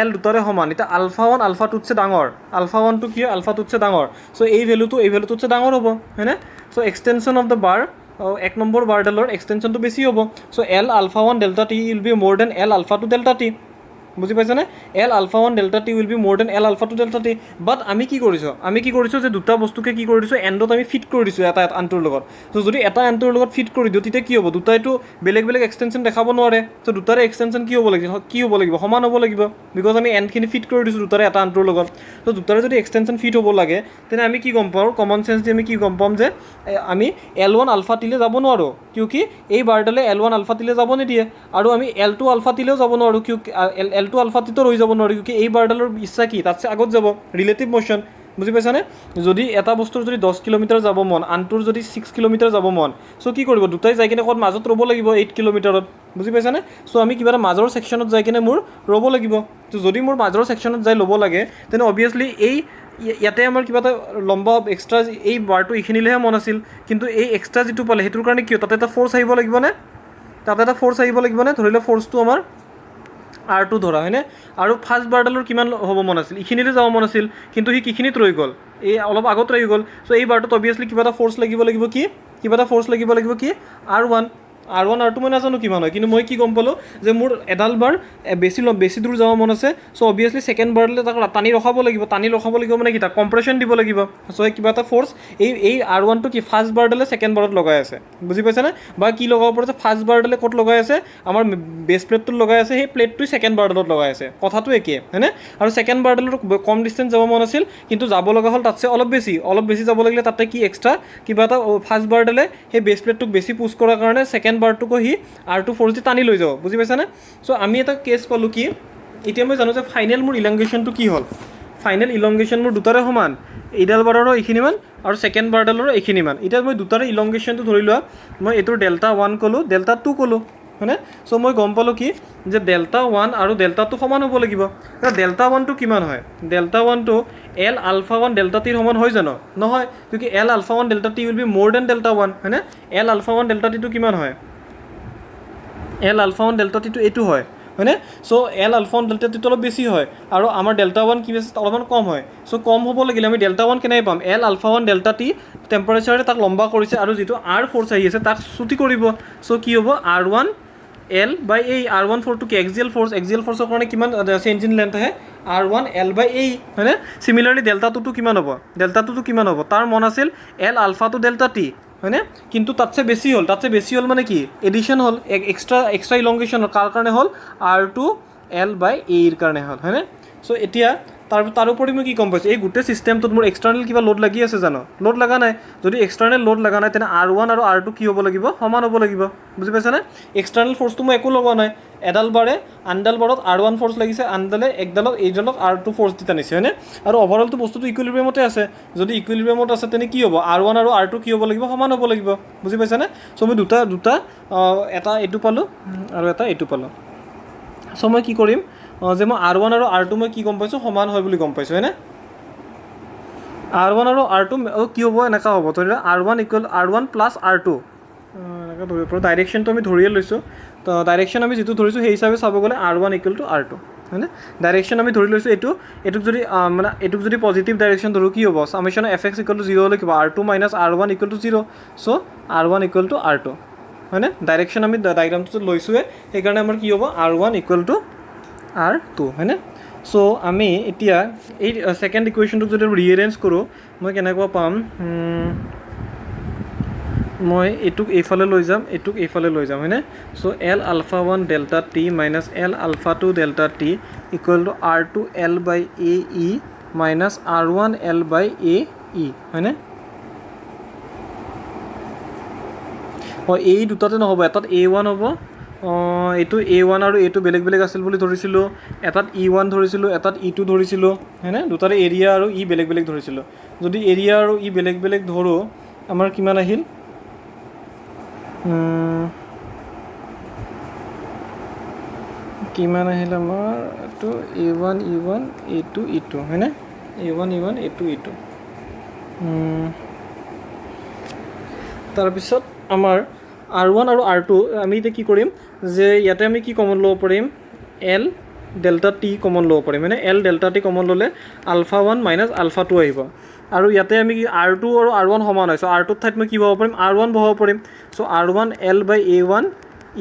L দুটাৰে সমান। এতিয়া আলফা 1 আলফা 2তছে ডাঙৰ, আলফা 1টো কি হয়, আলফা 2তছে ডাঙৰ। চ' এই ভেলুটোতছে ডাঙৰ হ'ব, হয়নে? So' extension of the bar, 1 নম্বৰ বাৰডালৰ এক্সটেনশ্যনটো বেছি হ'ব। So' L alpha 1 delta T will be more than L alpha 2 delta T, বুজি পাইছানে? L alpha 1 delta T will be more than L alpha 2 delta T. But আমি কি কৰিছোঁ, যে দুটা বস্তুকে কি কৰি দিছোঁ, এণ্ডত আমি ফিট কৰি দিছোঁ এটা আনটোৰ লগত। চ' যদি এটা আনটোৰ লগত ফিট কৰি দিওঁ, তেতিয়া কি হ'ব, দুটাইটো বেলেগ বেলেগ এক্সটেনশ্যন দেখাব নোৱাৰে। চ' দুটাৰে এক্সটেনশ্যন কি হ'ব লাগিব, সমান হ'ব লাগিব, বিকজ আমি এণ্ডখিনি ফিট কৰি দিছোঁ দুটাৰে এটা আনটোৰ লগত। চ' দুটাৰে যদি এক্সটেনশ্যন ফিট হ'ব লাগে, তেনে আমি কি গম পাওঁ, কমন চেঞ্চ দি আমি কি গম পাম, যে আমি L1 আলফা টিলে যাব নোৱাৰোঁ, কিয় কি এই বাৰডালে L1 আলফা টিলে যাব নিদিয়ে, আৰু আমি L2 আলফা টিলেও যাব নোৱাৰোঁ, কিয় L2 আলফা টিতো ৰৈ যাব নোৱাৰোঁ, কিয় এই বাৰডালৰ ইচ্ছা কি, তাতছে আগত যাব, ৰিলেটিভ মোশ্যন, বুজি পাইছানে? যদি এটা বস্তুৰ যদি 10 কিলোমিটাৰ যাব মন, আনটোৰ যদি 6 কিলোমিটাৰ যাব মন, চ' কি কৰিব, দুটাই যাই কিনে ক'ত মাজত ৰ'ব লাগিব 8 কিলোমিটাৰত, বুজি পাইছানে? চ' আমি কিবা এটা মাজৰ ছেকশ্যনত যাই কিনে মোৰ ৰ'ব লাগিব। ত' যদি মোৰ মাজৰ ছেকশ্যনত যাই ল'ব লাগে, তেনে অবভিয়াছলি ইয়াতে আমাৰ কিবা এটা লম্বা এক্সট্ৰা, এই বাৰটো এইখিনিলেহে মন আছিল, কিন্তু এই এক্সট্ৰা যিটো পালে সেইটোৰ কাৰণে কিয়, তাতে এটা ফ'ৰ্চ আহিব লাগিবনে? ধৰি লওক ফ'ৰ্চটো আমাৰ R2 ধৰা হয়নে আৰু ফাৰ্ষ্ট বাৰডালৰ কিমান হ'ব মন আছিল ইখিনিতে যাব মন আছিল কিন্তু সি কিখিনিত ৰৈ গ'ল এই অলপ আগত ৰৈ গ'ল চ' এই বাৰটোত অবভিয়াছলি কিবা এটা ফ'ৰ্চ লাগিব কি কিবা এটা ফ'ৰ্চ লাগিব কি R1 R2 মই নাজানো কিমান হয় কিন্তু মই কি গম পালোঁ যে মোৰ এডাল বাৰ বেছি দূৰ যাব মন আছে চ' অবভিয়াছলি ছেকেণ্ড বাৰলৈ তাক টানি ৰখাব লাগিব মানে কি তাক কম্প্ৰেশ্যন দিব লাগিব চ' কিবা এটা ফ'ৰ্চ এই R1টো কি ফাৰ্ষ্ট বাৰডালে ছেকেণ্ড বাৰত লগাই আছে বুজি পাইছেনে বা কি লগাব পৰা আছে ফাৰ্ষ্ট বাৰডালে ক'ত লগাই আছে আমাৰ বেছ প্লেটটোত লগাই আছে সেই প্লেটটোই ছেকেণ্ড বাৰডালত লগাই আছে কথাটো একেই হয়নে আৰু ছেকেণ্ড বাৰডালৰ কম ডিষ্টেঞ্চ যাব মন আছিল কিন্তু যাব লগা হ'ল তাতছে অলপ বেছি যাব লাগিলে তাতে কি এক্সট্ৰা কিবা এটা ফাৰ্ষ্ট বাৰডালে সেই বেছ প্লেটটোক বেছি পুছ কৰাৰ কাৰণে ছেকেণ্ড বাৰটোকো সি R2 ফ'ৰ্চ দি টানি লৈ যাব বুজি পাইছানে চ' আমি এটা কেছ পালোঁ কি এতিয়া মই জানো যে ফাইনেল মোৰ ইলংগেশ্যনটো কি হ'ল ফাইনেল ইলংগেশ্যন মোৰ দুটাৰে সমান এইডাল বাৰৰো এইখিনিমান আৰু ছেকেণ্ড বাৰডালৰো এইখিনিমান এতিয়া মই দুটাৰে ইলংগেশ্যনটো ধৰি লোৱা মই এইটোৰ ডেল্টা 1 ক'লোঁ ডেল্টা 2 ক'লোঁ হয়নে চ' মই গম পালোঁ কি যে ডেল্টা 1 আৰু ডেল্টা 2 সমান হ'ব লাগিব এতিয়া ডেল্টা 1টো কিমান হয় ডেল্টা 1টো L alpha 1 ডেল্টা টিৰ সমান হয় জানো নহয় কিউকি L alpha 1 delta T will be more then delta 1 হয়নে L alpha 1 ডেল্টা টিটো কিমান হয় L alpha 1 ডেল্টা টিটো এইটো হয় হয়নে চ' L alpha 1 ডেল্টা টিটো অলপ বেছি হয় আৰু আমাৰ ডেল্টা 1 কি আছে অলপমান কম হয় চ' কম হ'ব লাগিলে আমি ডেল্টা 1 কেনেকৈ পাম L alpha 1 ডেল্টা টি টেম্পাৰেচাৰে তাক লম্বা কৰিছে আৰু যিটো R ফ'ৰ্চ আহি আছে তাক ছুটি কৰিব চ' কি হ'ব R1 L বাই এই R1 ফ'ৰটো কি এক্সিয়েল ফ'ৰ্চৰ কাৰণে কিমান চেঞ্জ ইন লেন্থ আহে R1 L বাই এই হয়নে চিমিলাৰলি ডেল্টা 2টো কিমান হ'ব তাৰ মন আছিল L alpha 2 ডেল্টা টি হয়নে কিন্তু তাতছে বেছি হ'ল মানে কি এডিশ্যন হ'ল এক্সট্ৰা ইলংগেশ্যন কাৰ কাৰণে হ'ল R2 L বাই এৰ কাৰণে হ'ল হয়নে চ' এতিয়া তাৰোপৰি মই কি গম পাইছোঁ এই গোটেই ছিষ্টেমটোত মোৰ এক্সটাৰ্নেল কিবা লোড লাগি আছে জানো লোড লগা নাই যদি এক্সটাৰ্নেল লোড লগা নাই তেনে R1 আৰু R2 কি হ'ব লাগিব সমান হ'ব লাগিব বুজি পাইছানে এক্সটাৰ্নেল ফ'ৰ্চটো মই একো লগোৱা নাই এডাল বাৰে আনডাল বাৰত R1 ফ'ৰ্চ লাগিছে আনডালে এইডালক R2 ফ'ৰ্চ দি টানিছে হয়নে আৰু অভাৰঅলটো বস্তুটো ইকুইলিব্ৰিয়ামতে আছে যদি ইকুইলিব্ৰিয়ামত আছে তেনে কি হ'ব R1 আৰু R2 কি হ'ব লাগিব সমান হ'ব লাগিব বুজি পাইছানে চ' মই দুটা এটা এইটো পালোঁ আৰু এটা এইটো পালোঁ চ' মই কি কৰিম যে মই R1 আৰু R2 মই কি গম পাইছোঁ সমান হয় বুলি গম পাইছোঁ হয়নে R1 আৰু R2 কি হ'ব এনেকুৱা হ'ব ধৰি লোৱা R1 প্লাছ R2 এনেকৈ ধৰিব পাৰোঁ ডাইৰেকশ্যনটো আমি ধৰিয়ে লৈছোঁ তো ডাইৰেকশ্যন আমি যিটো ধৰিছোঁ সেই হিচাপে চাব গ'লে R1 = R2 হয়নে ডাইৰেকশ্যন আমি ধৰি লৈছোঁ এইটোক যদি পজিটিভ ডাইৰেকশ্যন ধৰোঁ কি হ'ব সামেশ্যন fx = 0 হ'লে কিবা R2 - R1 = 0 চ' R1 = R2 হয়নে ডাইৰেকশ্যন আমি ডাইগ্ৰামটো লৈছোঁৱে সেইকাৰণে আমাৰ কি হ'ব R1 = R2 হয়নে চ' আমি এতিয়া এই ছেকেণ্ড ইকুৱেশ্যনটোক যদি ৰিএৰেঞ্জ কৰোঁ মই কেনেকুৱা পাম মই এইটোক এইফালে লৈ যাম হয়নে চ' L alpha 1 delta T minus L alpha 2 delta T = R2 L by A E minus R1 L by A ই হয়নে এই দুটাতে নহ'ব এটাত A1 হ'ব এইটো A1 আৰু এইটো বেলেগ আছিল বুলি ধৰিছিলোঁ এটাত E1 ধৰিছিলোঁ এটাত E2 ধৰিছিলোঁ হয়নে দুটাৰে এৰিয়া আৰু ই বেলেগ ধৰিছিলোঁ যদি এৰিয়া আৰু ই বেলেগ ধৰোঁ আমাৰ কিমান আহিল আমাৰ এইটো A1 E1 A2 E2 হয়নে A1 E1 A2 E2 তাৰপিছত আমাৰ R1 আৰু R2 আমি এতিয়া কি কৰিম যে ইয়াতে আমি কি কমন ল'ব পাৰিম L ডেল্টা টি কমন ল'ব পাৰিম মানে L ডেল্টা টি কমন ল'লে alpha 1 মাইনাছ alpha 2 আহিব আৰু ইয়াতে আমি R2 আৰু R1 সমান হয় চ' R2ৰ ঠাইত মই কি পাব পাৰিম R1 বহাব পাৰিম চ' R1 L বাই A1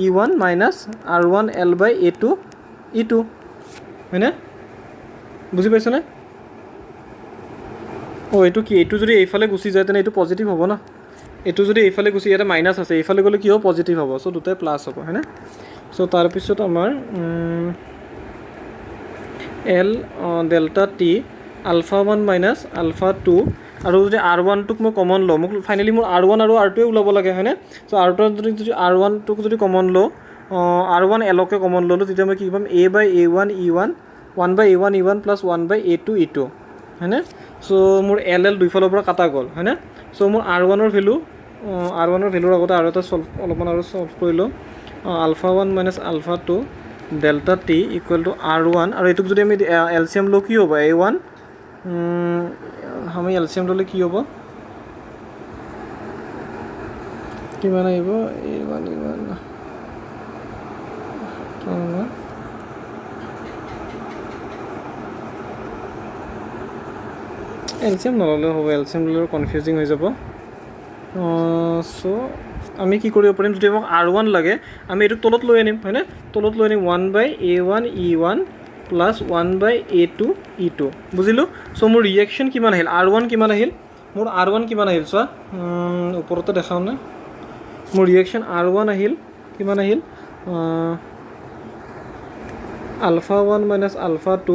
E1 minus R1 L বাই A2 E2 হয়নে বুজি পাইছনে এইটো যদি এইফালে গুচি যায় তেনে এইটো পজিটিভ হ'ব ন এইটো যদি এইফালে গুচি ইয়াতে মাইনাছ আছে এইফালে গ'লে কি হ'ব পজিটিভ হ'ব চ' দুটাই প্লাছ হ'ব হয়নে চ' তাৰপিছত আমাৰ L delta T alpha 1 minus alpha 2 আৰু যদি R1টোক মই কমন লওঁ মোক ফাইনেলি মোৰ R1 আৰু R2ৱে ওলাব লাগে হয়নে চ' যদি R1টোক যদি কমন লওঁ R1 Lকে কমন ল'লোঁ তেতিয়া মই কি পাম A by A1 E1 1 by A1 E1 plus 1 by A2 E2 হয়নে চ' মোৰ L দুইফালৰ পৰা কাটা গ'ল হয়নে চ' মোৰ R1ৰ ভেলুৰ আগতে আৰু এটা অলপমান চল্ভ কৰিলোঁ alpha 1 minus alpha 2 delta T = R1 আৰু এইটোক যদি আমি LCM লওঁ কি হ'ব A1 আমি LCM ল'লে কি হ'ব কিমান আহিব A1 E1 এলচিএম নল'লেও হ'ব, এলচিএম ল'লেও কনফিউজিং হৈ যাব। চ' আমি কি কৰিব পাৰিম, যদি আমাক R1 লাগে আমি এইটো তলত লৈ আনিম হয়নে, তলত লৈ আনিম 1/A1 প্লাছ 1/A2 E2 বুজিলোঁ। চ' মোৰ ৰিয়েকশ্যন কিমান আহিল, R1 কিমান আহিল, মোৰ R1 কিমান আহিল চোৱা, ওপৰতে দেখাওঁ নে, মোৰ ৰিয়েকশ্যন R1 আহিল কিমান আহিল, α1 মাইনাছ α2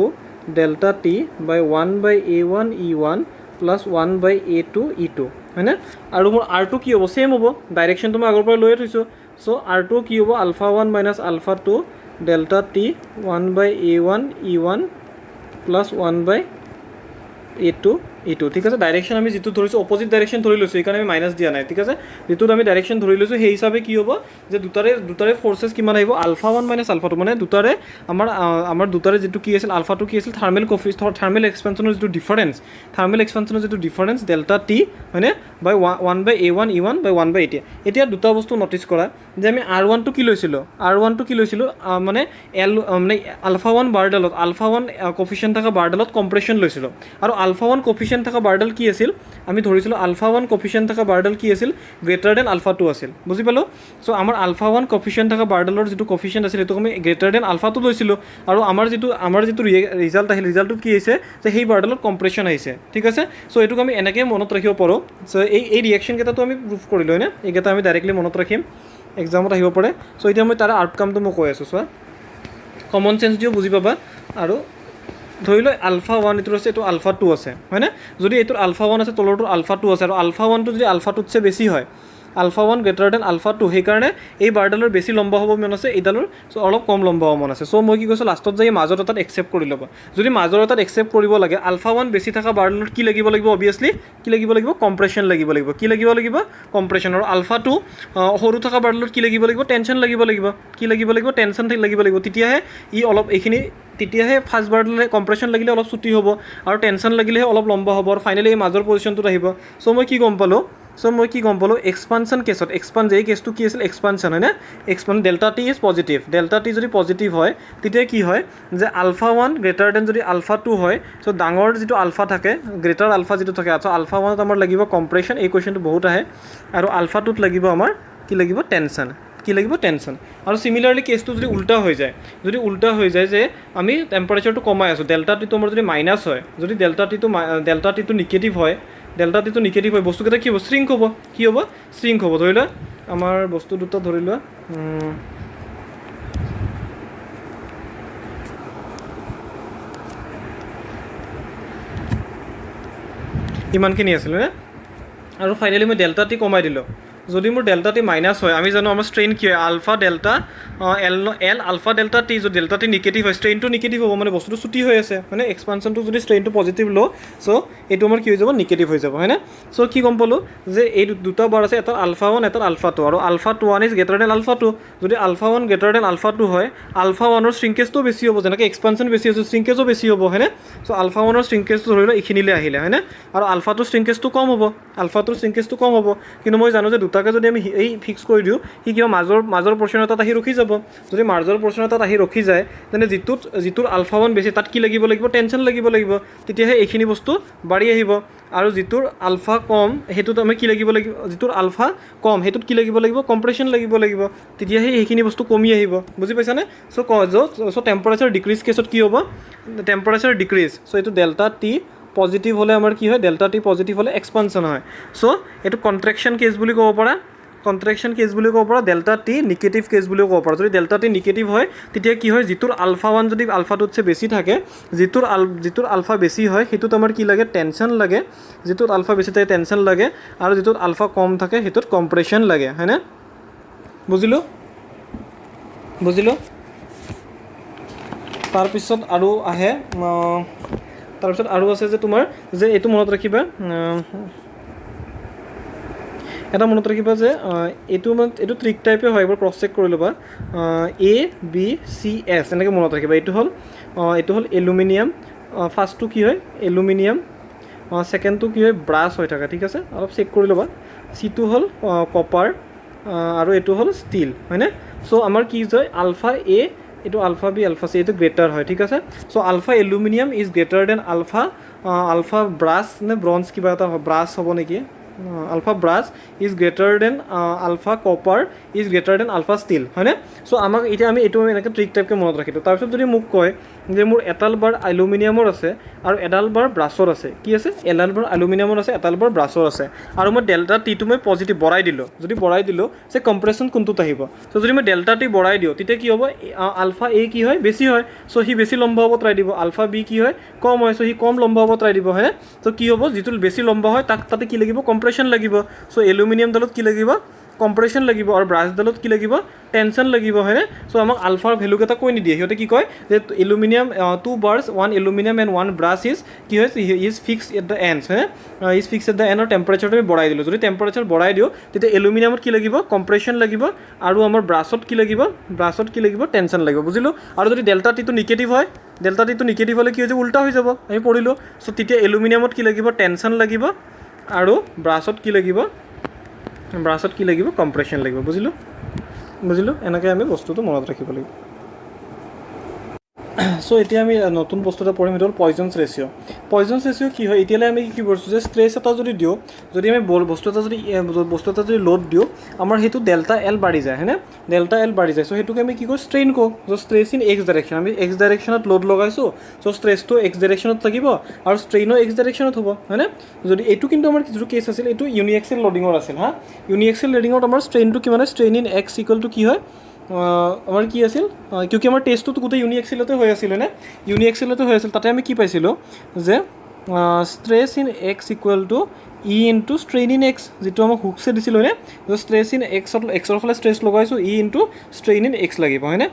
ডেল্টা টি বাই 1/A1 E1 plus 1/A2 E2 হয়নে। আৰু মোৰ R2 কি হ'ব, ছেইম হ'ব, ডাইৰেকশ্যনটো মই আগৰ পৰা লৈয়ে থৈছোঁ। চ' R2 কি হ'ব, α1 minus α2 delta T 1/A1 E1 plus 1/A2 E2 ঠিক আছে। ডাইৰেকশ্যন আমি যিটো ধৰিছোঁ অপজিট ডাইৰেকশ্যন ধৰি লৈছোঁ, সেইকাৰণে আমি মাইনাছ দিয়া নাই ঠিক আছে। যিটোত আমি ডাইৰেকশ্যন ধৰি লৈছোঁ সেই হিচাপে কি হ'ব যে দুটাৰে ফ'ৰ্চেছ কিমান আহিব, α1 মাইনাছ α2 মানে দুটাৰে আমাৰ দুটাৰে যিটো কি আছিল, আলফাটো কি আছিল, থাৰ্মেল এক্সপেনশ্যনৰ যিটো ডিফাৰেঞ্চ ডেল্টা টি হয়নে বাই 1/A1 E1 বাই 1/A2। এতিয়া দুটা বস্তু ন'টিছ কৰা যে আমি R1টো কি লৈছিলোঁ, মানে মানে α1 বাৰডালত α1 কফিচিয়েণ্ট থকা বাৰডালত কম্প্ৰেশ্যন লৈছিলোঁ, আৰু α1 কফিচিয়েণ্ট থকা বাৰডাল কি আছিল, আমি ধৰিছিলোঁ α1 কফিচিয়েণ্ট থকা বাৰডাল কি আছিল, গ্ৰেটাৰ দেন α2 আছিল, বুজি পালোঁ। চ' আমাৰ α1 কফিচিয়েণ্ট থকা বাৰডালৰ যিটো কফিচিয়েণ্ট আছিল সেইটো আমি গ্ৰেটাৰ দেন α2 লৈছিলোঁ, আৰু আমাৰ যিটো ৰিজাল্ট আহিল, ৰিজাল্টটোত কি আহিছে যে সেই বাৰডালত কম্প্ৰেশ্যন আহিছে ঠিক আছে। চ' এইটোক আমি এনেকৈ মনত ৰাখিব পাৰোঁ। চ' এই ৰিয়েকশ্যনকেইটাটো আমি প্ৰুভ কৰিলোঁ হয়নে, এইকেইটা আমি ডাইৰেক্টলি মনত ৰাখিম, এক্সামত আহিব পাৰে। চ' এতিয়া মই তাৰে আউটকামটো মই কৈ আছোঁ চোৱা, কমন চেঞ্চ দিও বুজি পাবা। আৰু ধৰি লওক α1 এইটোৰ আছে, এইটো α2 আছে হয়নে, যদি এইটোৰ α1 আছে তলৰটোৰ α2 আছে, আৰু α1টো যদি α2তছে বেছি হয়, α1 গ্ৰেটাৰ দেন α2, সেইকাৰণে এই বাৰডালৰ বেছি লম্বা হ'ব মন আছে, এইডালৰ অলপ কম লম্বা হ'ব মন আছে। চ' মই কি কৈছোঁ, লাষ্টত যাই মাজত এটাত একচেপ্ট কৰি ল'বা। যদি মাজৰ এটাত একচেপ্ট কৰিব লাগে, α1 বেছি থকা বাৰডালত কি লাগিব অভিয়াছলি কি লাগিব, কম্প্ৰেশ্যন লাগিব, কি লাগিব কম্প্ৰেশ্যন। আৰু α2 সৰু থকা বাৰডালত কি লাগিব, টেনশ্যন লাগিব, কি লাগিব টেনশ্যন লাগিব। তেতিয়াহে ই অলপ তেতিয়াহে ফাৰ্ষ্ট বাৰডালে কম্প্ৰেশ্যন লাগিলে অলপ চুটি হ'ব, আৰু টেনশ্যন লাগিলেহে অলপ লম্বা হ'ব, আৰু ফাইনেলি এই মাজৰ পজিশ্যনটোত আহিব। চ' মই কি গম পালোঁ, এক্সপানশ্যন কেছত এই কেছটো কি আছিল, এক্সপানশ্যন হয় না, delta T is positive, delta T যদি পজিটিভ হয় তেতিয়া কি হয় যে α1 গ্ৰেটাৰ দেন যদি α2 হয়, চ' ডাঙৰ যিটো আলফা থাকে, গ্ৰেটাৰ আলফা যিটো থাকে, চ' α1ত আমাৰ লাগিব কম্প্ৰেশ্যন, এই কুৱেশ্যনটো বহুত আহে, আৰু α2ত লাগিব আমাৰ কি লাগিব, টেনশ্যন। আৰু চিমিলাৰলি কেছটো যদি উল্টা হৈ যায় যে আমি টেম্পাৰেচাৰটো কমাই আছোঁ, ডেল্টা টিটো আমাৰ যদি মাইনাছ হয়, যদি ডেল্টা টিটো নিগেটিভ হয়, বস্তুকেইটা কি হ'ব, শ্ৰিংক হ'ব। ধৰি লোৱা আমাৰ বস্তু দুটা ধৰি লোৱা ইমানখিনি আছিল নে, আৰু ফাইনেলি মই ডেল্টা টি কমাই দিলোঁ। যদি মোৰ ডেল্টা টি মাইনাছ হয়, আমি জানো আমাৰ ষ্ট্ৰেইন কি হয়, alpha delta L alpha delta T, যদি ডেল্টা টি নিগেটিভ হয়, ষ্ট্ৰেইনটো নিগেটিভ হ'ব, মানে বস্তুটো চুটি হৈ আছে মানে এক্সপানশ্যনটো যদি ষ্ট্ৰেইনটো পজিটিভ লওঁ, চ' এইটো আমাৰ কি হৈ যাব, নিগেটিভ হৈ যাব হয়নে। চ' কি গম পালোঁ যে এই দুটা বাৰ আছে, এটা α1 এটা α2, আৰু α1 ইজ গ্ৰেটাৰ দেন α2। যদি α1 গ্ৰেটাৰ দেন α2 হয়, α1ৰ শ্ৰিংকেজটো বেছি হ'ব, যেনেকৈ এক্সপানশ্যন বেছি হৈছে শ্ৰিংকেজো বেছি হ'ব হয়নে। চ' α1ৰ শ্ৰিংকেজটো ধৰি লওক এইখিনিলৈ আহিলে হয়নে, আৰু আলফাটোৰ শ্ৰিংকেজটো কম হ'ব, কিন্তু মই জানো যে দুটাকে যদি আমি এই ফিক্স কৰি দিওঁ, সি কিবা মাজৰ পৰ্চন এটাত আহি ৰখি যাব। যদি মাজৰ পৰ্চন এটাত আহি ৰখি যায়, তেনে যিটোৰ α1 বেছি তাত কি লাগিব, টেনশ্যন লাগিব, তেতিয়াহে এইখিনি বস্তু বাঢ়ি আহিব। আৰু যিটোৰ আলফা কম সেইটোত আমি কি লাগিব, যিটোৰ আলফা কম সেইটোত কি লাগিব, কম্প্ৰেশ্যন লাগিব, তেতিয়াহে সেইখিনি বস্তু কমি আহিব, বুজি পাইছানে। চ' টেম্পাৰেচাৰ ডিক্ৰিজ কেছত কি হ'ব, চ' এইটো ডেল্টা টি পজিটিভ হ'লে আমাৰ কি হয়, ডেল্টা টি পজিটিভ হ'লে এক্সপানশ্যন হয়। চ' এইটো কণ্ট্ৰেকশ্যন কেছ বুলি ক'ব পাৰা, ডেল্টা টি নিগেটিভ কেছ বুলিও ক'ব পাৰা। যদি ডেল্টা টি নিগেটিভ হয় তেতিয়া কি হয়, যিটোৰ α1 যদি আলফাটোতছে বেছি থাকে, যিটোৰ আলফা বেছি হয় সেইটোত আমাৰ কি লাগে, টেনশ্যন লাগে, যিটোত আলফা বেছি থাকে টেনশ্যন লাগে, আৰু যিটোত আলফা কম থাকে সেইটোত কম্প্ৰেশ্যন লাগে হয়নে, বুজিলোঁ। তাৰপিছত আৰু আহে, আছে যে তোমাৰ যে এইটো মনত ৰাখিবা, যে এইটো ট্ৰিক টাইপে হয়, এবাৰ ক্ৰছ চেক কৰি ল'বা, ABCS এনেকৈ মনত ৰাখিবা। এইটো হ'ল এলুমিনিয়াম, ফাৰ্ষ্টটো কি হয় এলুমিনিয়াম, ছেকেণ্ডটো কি হয় ব্ৰাছ হৈ থাকে ঠিক আছে, অলপ চেক কৰি ল'বা। চিটো হ'ল কপাৰ, আৰু এইটো হ'ল ষ্টীল হয়নে। চ' আমাৰ কি হয় আলফা A এইটো আলফা বি আলফা চি এইটো গ্ৰেটাৰ হয় ঠিক আছে so' alpha aluminium is greater than alpha brass নে ব্ৰঞ্জ কিবা এটা ব্ৰাছ হ'ব নেকি alpha brass is greater than alpha copper is greater than alpha steel হয়নে চ' আমাক এতিয়া আমি এইটো এনেকৈ ট্ৰিক টাইপকৈ মনত ৰাখিলোঁ তাৰপিছত যদি মোক কয় যে মোৰ এডাল বাৰ এলুমিনিয়ামৰ আছে আৰু এডাল বাৰ ব্ৰাছৰ আছে কি আছে এডাল বাৰ এলুমিনিয়ামৰ আছে এডাল বাৰ ব্ৰাছৰ আছে আৰু মই ডেল্টা টিটো মই পজিটিভ বঢ়াই দিলোঁ যদি বঢ়াই দিলোঁ যে কম্প্ৰেশ্যন কোনটোত আহিব চ' যদি মই ডেল্টা টি বঢ়াই দিওঁ তেতিয়া কি হ'ব আলফা এ কি হয় বেছি হয় চ' সি বেছি লম্বা হ'ব ট্ৰাই দিব আলফা বি কি হয় কম হয় চ' সি কম লম্বা হ'ব ট্ৰাই দিব হয়নে ত' কি হ'ব যিটো বেছি লম্বা হয় তাতে কি লাগিব কম্প্ৰেশ্যন লাগিব চ' এলুমিনিয়ামডালত কি লাগিব কম্প্ৰেশ্যন লাগিব আৰু ব্ৰাছডালত কি লাগিব টেনশ্যন লাগিব হয়নে চ' আমাক আলফাৰ ভেলুকেইটা কৈ নিদিয়ে সিহঁতে কি কয় যে aluminium 2 bars 1 aluminium and 1 brass কি হয় is fix at the ends হয়নে is fix at the end আৰু টেম্পাৰেচাৰটো আমি বঢ়াই দিলোঁ যদি টেম্পাৰেচাৰ বঢ়াই দিওঁ তেতিয়া এলুমিনিয়ামত কি লাগিব কম্প্ৰেশ্যন লাগিব আৰু আমাৰ ব্ৰাছত কি লাগিব টেনশ্যন লাগিব বুজিলোঁ আৰু যদি ডেল্টা টিটো নিগেটিভ হয় ডেল্টা টিটো নিগেটিভ হ'লে কি হৈ যাব উল্টা হৈ যাব আমি পঢ়িলোঁ চ' তেতিয়া এলুমিনিয়ামত কি লাগিব টেনশ্যন লাগিব আৰু ব্ৰাছত কি লাগিব কম্প্ৰেশ্যন লাগিব বুজিলোঁ এনেকৈ আমি বস্তুটো মনত ৰাখিব লাগিব চ' এতিয়া আমি নতুন বস্তু এটা পঢ়িম সেইটো হ'ল পয়জনছ ৰেচিঅ' কি হয় এতিয়ালৈ আমি কি কৰিছোঁ যে ষ্ট্ৰেছ এটা যদি দিওঁ যদি আমি বস্তু এটা যদি লোড দিওঁ আমাৰ সেইটো ডেল্টা এল বাঢ়ি যায় হয়নে ডেল্টা এল বাঢ়ি যায় চ' সেইটোকে আমি কি কৰোঁ ষ্ট্ৰেইন কওঁ চ' ষ্ট্ৰেছ ইন এক্স ডাইৰেকশ্যন আমি এক্স ডাইৰেকশ্যনত লোড লগাইছোঁ চ' ষ্ট্ৰেছটো এক্স ডাইৰেকশ্যনত থাকিব আৰু ষ্ট্ৰেইনো এক্স ডাইৰেকশ্যনত হ'ব হয়নে যদি এইটো কিন্তু আমাৰ যিটো কেছ আছিল এইটো ইউনিএক্সেল ল'ডিঙৰ আছিল ইউনিএক্সেল ল'ডিঙত আমাৰ ষ্ট্ৰেইনটো কি মানে strain in X equal to কি হয় আমাৰ কি আছিল কিউকি আমাৰ টেষ্টটো গোটেই ইউনিএক্সেলতে হৈ আছিল হয়নে ইউনিএক্সেলতে হৈ আছিল তাতে আমি কি পাইছিলোঁ যে stress in X equal to E into strain in x যিটো আমাক হুকছে দিছিল হয়নে ষ্ট্ৰেছ ইন এক্সৰ ফালে ষ্ট্ৰেছ লগাইছোঁ ই ইনটু ষ্ট্ৰেইন ইন এক্স লাগিব হয়নে